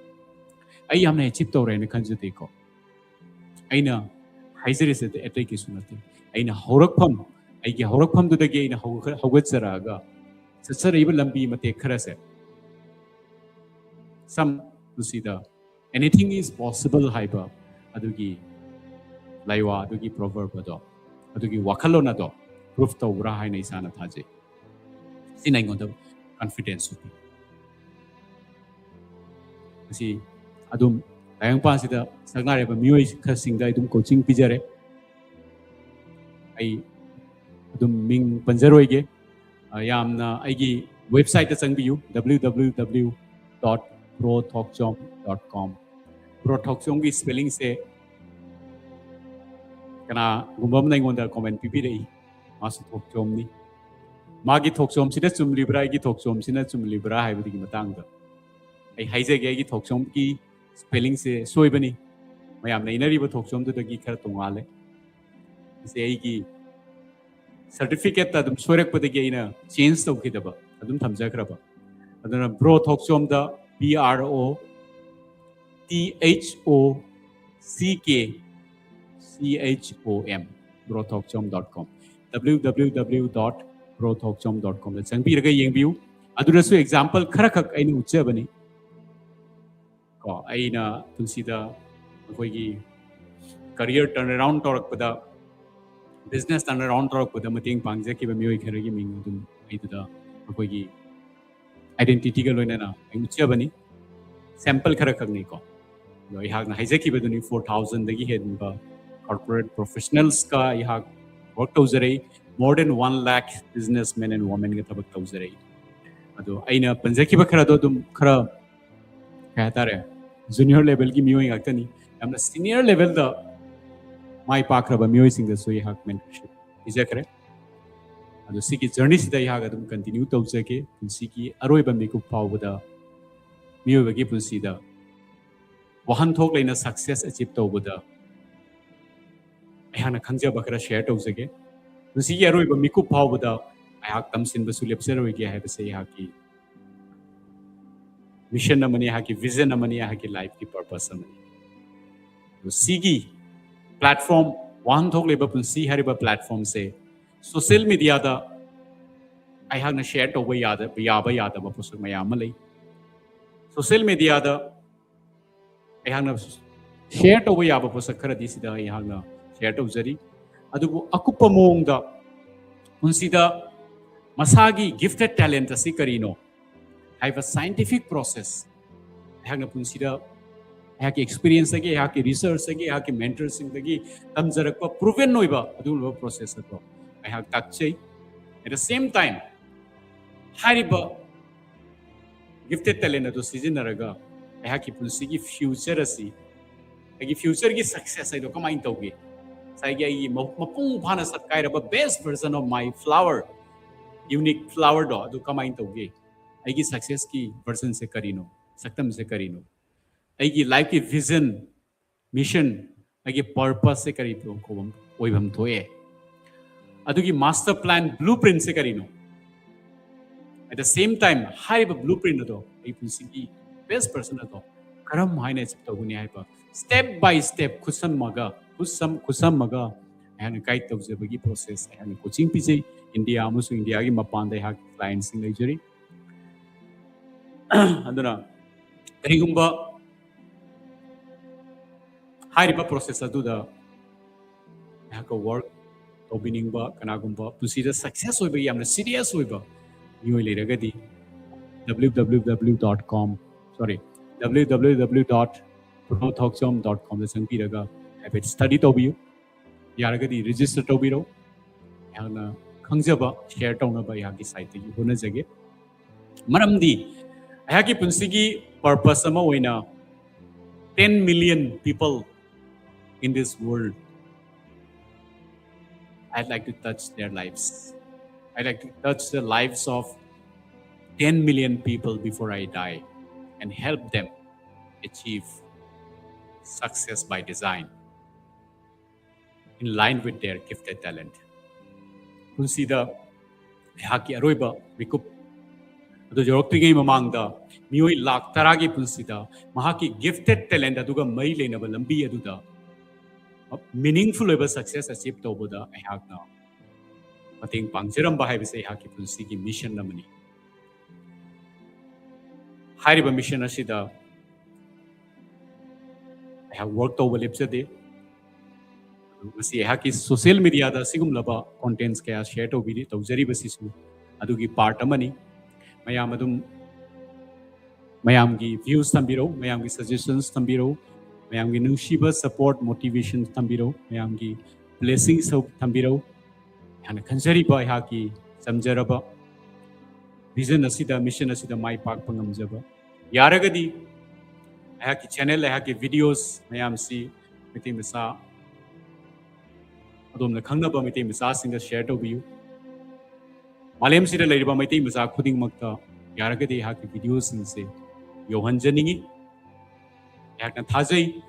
आई हमने अचीव तौरेन खंजते को अइना हाइजरे से एटै के सुनते अइना हौरकफम अइगे हौरकफम दुदगे अइना हौगचरागा ससरैब लंबी मते खरसे सम तुसीदा anything is possible haiba adugi laiwa adugi proverb ado adugi wakhalona do proof tawra haina isana thaje sinai ngonda confidence upi asi adum tayang pa sida sagnare ba mioi khasingda idum coaching pijare ai adum ming panjaroi ge yamna aigi website ta changbiu www.broThockchom.com broThockchom की spelling से कना गुम्बम नहीं गोंदा comment PP रही मासु थोकचोम नी मागी थोकचोम सिदा चुमलिब्रा की थोकचोम सिना चुमलिब्रा हाइबदी की मतंग द आई हाइजे गे की थोकचोम की स्पेलिंग से सोइबनी मयाम नै नरिबो थोकचोम दुदगी खर तोंगाले से आई की सर्टिफिकेट ता दुम सोरक पदगी आइना चेंज तौखिदबा अदुम थमजखरबा अदुना bro Thokchom the BROTHOCKCHOM broThockchom.com www.broThockchom.com दा चंगबीरगा येंबियु अदुरसु एग्जांपल खरखक आइना उच्चबनी को आइना तुलसीदा अखोइगी करियर टर्न अराउंड तौरकपदा बिजनेस टर्न अराउंड तौरकपदा मतेंग पांगजखिबा मियोइ खरगी मिंग अदुम आइदुदा अखोइगी आइडेंटिटी का लोइना उच्चबनी सैंपल खरा खगनी को यहां हाइजखिबदुनी 4000 दगी हेदबा कॉर्पोरेट प्रोफेशनल्स का यहां वर्क तौजरे more than 1 lakh businessmen and women के थबक तौजरे अदो आइना पंजखिबा खरा दो दुम खरा कहतारे जूनियर लेवल की मियोइ गाक्तनी हमना सीनियर लेवल द माई पाखरबा मियोइ सिंग द सोइ हाक मेंटरशिप इजखरे अदो सिकी जर्नी सिदा यहां गदम कंटिन्यू तौजके पुंसिकी अरोइबा मिकु फावबदा मियोबगी पुंसीदा वाहनथोक लेना सक्सेस अचीव तौबदा अहाना खंगजबा खरा शेयर तौजगे पुंसीगी अरोइबा मिकु फावबदा अहाक तमसिनबसु लेप्सरोइगे हाइबसे यहाकी मिशन अमनी यहाकी विजन अमनी यहाकी लाइफ की पर्पस अमनी सिगी प्लेटफॉर्म वाहनथोक लेबा पुंसी हरिबा प्लेटफॉर्म से सोशल मीडिया दा अहाना शेयर तौबा यादबा पुसक मयाम लई सोशल मीडिया दा अहाना शेयर तौबा याबा पुसक खरदी सिदा अहाना शेयर तौजरी अदुबु अकुप्पा मोंगदा पुंसीदा मसागी गिफ्टेड टैलेंट असि करिनो हाइबा साइंटिफिक प्रोसेस अहाना पुंसीदा अहाकी एक्सपीरियंस अगे अहाकी रिसर्च अगे अहाकी मेंटरसिंग दगी तमजरकपा प्रूवन नोइबा अदुलबा प्रोसेस अतो अहाक ताकचै एट द सेम टाइम हारिबा गिफ्टेड टैलेंट अदो सिजिनरगा अहाकी पुंसीगी फ्यूचर असि अगी फ्यूचर की सक्सेस आइदो कमाइन तौगे Sai mapung phana satkai raba best version of my flower, unique flower do adu kamain toge. Aigi success ki version se karino, saktam se karino. Aigi life ki vision, mission, aigi purpose se kari to ko oibam thoe. Adugi master plan blueprint se karino. At the same time, high blueprint ado, I punsi best person ado. Karam haine chip to guni haiba. Step by step, kusam maga, and guide to the bagi process. And coaching PJ India, amusu India gi mapan they have clients in Nigeria. Anduna, karigumba high process ado da. Have a work. Obiningba, Kanagumba, to see the success of the serious over www.broThockchom, sorry, www.brothockchom.com. The Sankiraga have it studied of you, Yaragadi registered Tobiro, and Kangzaba, share town by Yaki site, you Hunazage. Maramdi, Haki Punsigi, purpose Samawina, 10 million people in this world. I'd like to touch their lives. I'd like to touch the lives of 10 million people before I die and help them achieve success by design in line with their gifted talent. Punsi da haki aroiba recoup adu jorokti game among the mioi lak taragi punsi da mahaki gifted talent aduga mai leinaba lambi aduda meaningful of success achieve to boda I have now. I think Pangjeram Bahai say Haki Punsi mission namani. Hariba mission asida. I have worked over lipsade. See Haki social media da sigum laba contents kaya share to video to Zeri Basisu. Adugi part amani. Mayamadum Mayamgi views tambiro, Mayamgi suggestions tambiro. Mayamgi nushiba support motivation tambiro, Mayamgi blessings of tambiro, and Kanjari boy haki, Samjaraba, vision asida, mission asida, my park pangamjaba. Yaragadi, haki channel, haki videos, Mayam si, Meitei Misa, Adom the Kangaba Meitei Misa singer share to you. Malem Sida Leiba Meitei Misa, Kuding Makta, Yaragadi haki videos and say, Johan Janingi. Hakan Thazai,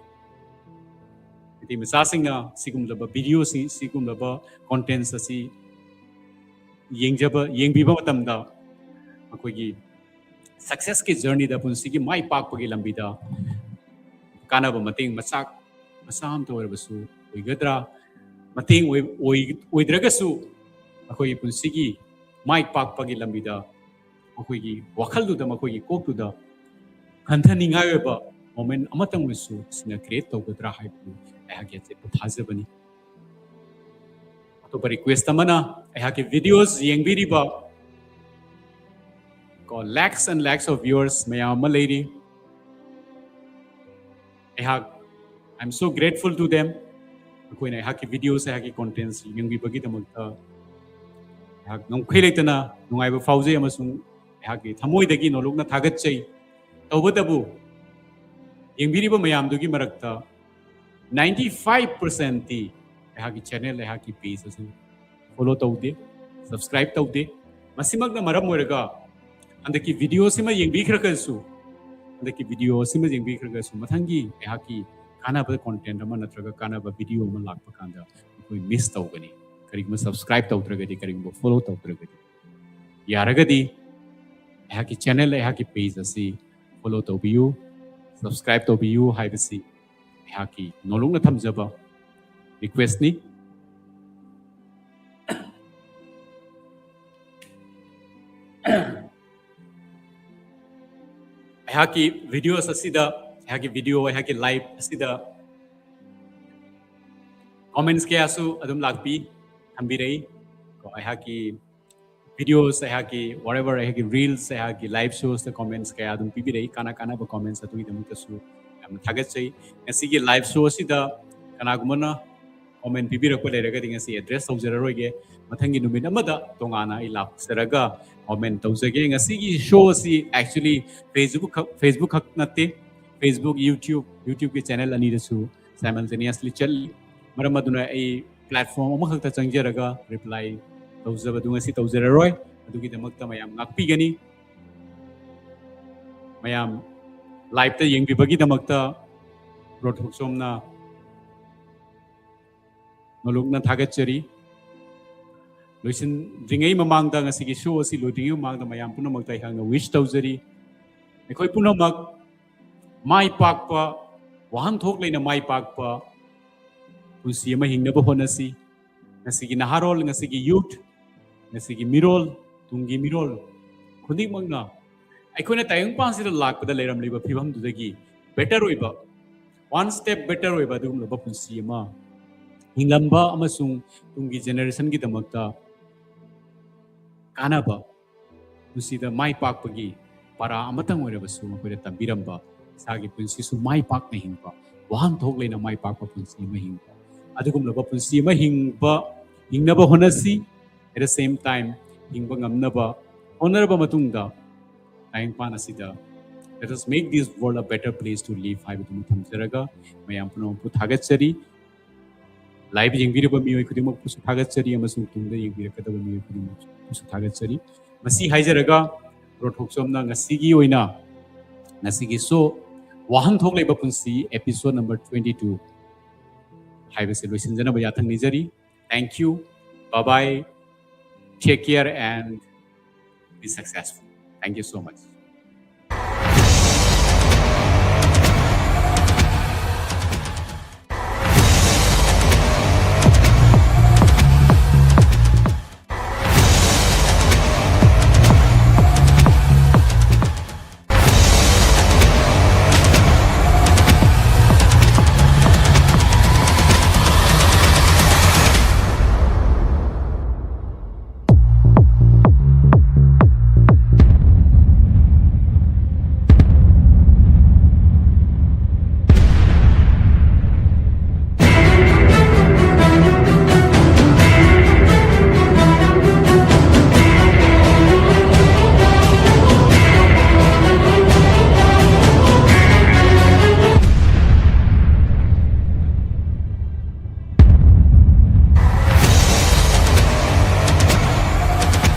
the Misassinga, Sigum Laba videos, Sigum Laba contents, Asi Ying Jabba, Ying Biba Tamda, Makogi success ki journey da Punsigi, my park Pagilambida, Kanaba Mating, Masak, Masam to Erbasu, Uigadra, Mating with Regasu, Makogi Punsigi, my park Pagilambida, Makogi, Wakaldu the Makogi, Koku the Kantaning Ayaba. Moment amatang wisu sina create to gadra haipu ahage te phazabani to request amana ahage videos yengbiri ba ko lakhs and lakhs of viewers mayama lady I'm so grateful to them ko ina ahage videos ahage contents yengbi bagi tamagta ahag nongkhai leitana nungai ba fauze amasung ahage thamoi dagi nolokna thagat chai tawbatabu Yengbiriba Mayamdugi Marakta 95% the Haki channel, Haki page, follow Taude, subscribe Taude, Masimag na Maramuraga, and the key video Sima Yengbikakasu, and the key video Sima Yengbikakasu, Matangi, Haki, Kanaba content, Amanatraga, Kanaba video, Malak Pakanda, we missed Taugani, Karigma subscribe Tautragadi, Karimbo, follow Tautragadi. Yaragadi, Haki channel, Haki page, follow Taubiu. Subscribe to you, Hibasi, Haki, no longer Tamzaba. Request ni Haki videos asida, Haki video, Haki live asida. Comments kaya su adum lagpi, Hambirei, Haki videos, whatever, reels, live shows, the comments, kaya adum pibirei, kana ba comments atu idam kasu, thagat say, sige live shows ida, kana gumana, comment pibira ko leraga dinga si address of zeraroge, matangi numina mada, tongana ilap seraga, comment tausage, nga sige show si actually Facebook hak nate, Facebook, YouTube ke channel anida su simultaneously chal, maram aduna ai platform amakakta changjaraga reply tawjabadu ngasi tawjararoi adugi damakta mayam ngakpi gani mayam live ta yengbibagi damakta broThockchom na nolukna thagatchari loisin ringai mamangda ngasi gi show asi loidingi mamangda mayam punamakta hangna wish tawjari ekhoi punamak mai pakpa wahanthok leina mai pakpa punsi ama hingnaba honasi ngasigi naharol ngasigi youth ngasigi mirol tungi mirol khudik magna aikoina tayong pansida lakpada leiram liba phibam dudagi better oiba one step better oiba dugum loba punsi ama hinglamba amasung tungi generation gi damakta kanaba pusida mai pakpagi para amatang oirabasu makoida tambiramba sagi punsi su mai pakna hingba wahanthok leina mai pakpa punsi ma hingba adugum loba punsi ma hingnaba honasi at the same time hingba ngamnaba honoraba matungda tayang panasida let us make this world a better place to live haibadu thamjaraga mayam puno pu thagachari live yengbiraba mioi khudimok pu thagachari amasung tungda yengbirkadaba mioi khudimok pu thagachari masi haijaraga broThockchom na ngasigi oina ngasigi so wahanthok leiba punsi episode number 22 haibase loisinjana ba yathang nijari thank you bye bye take care and be successful thank you so much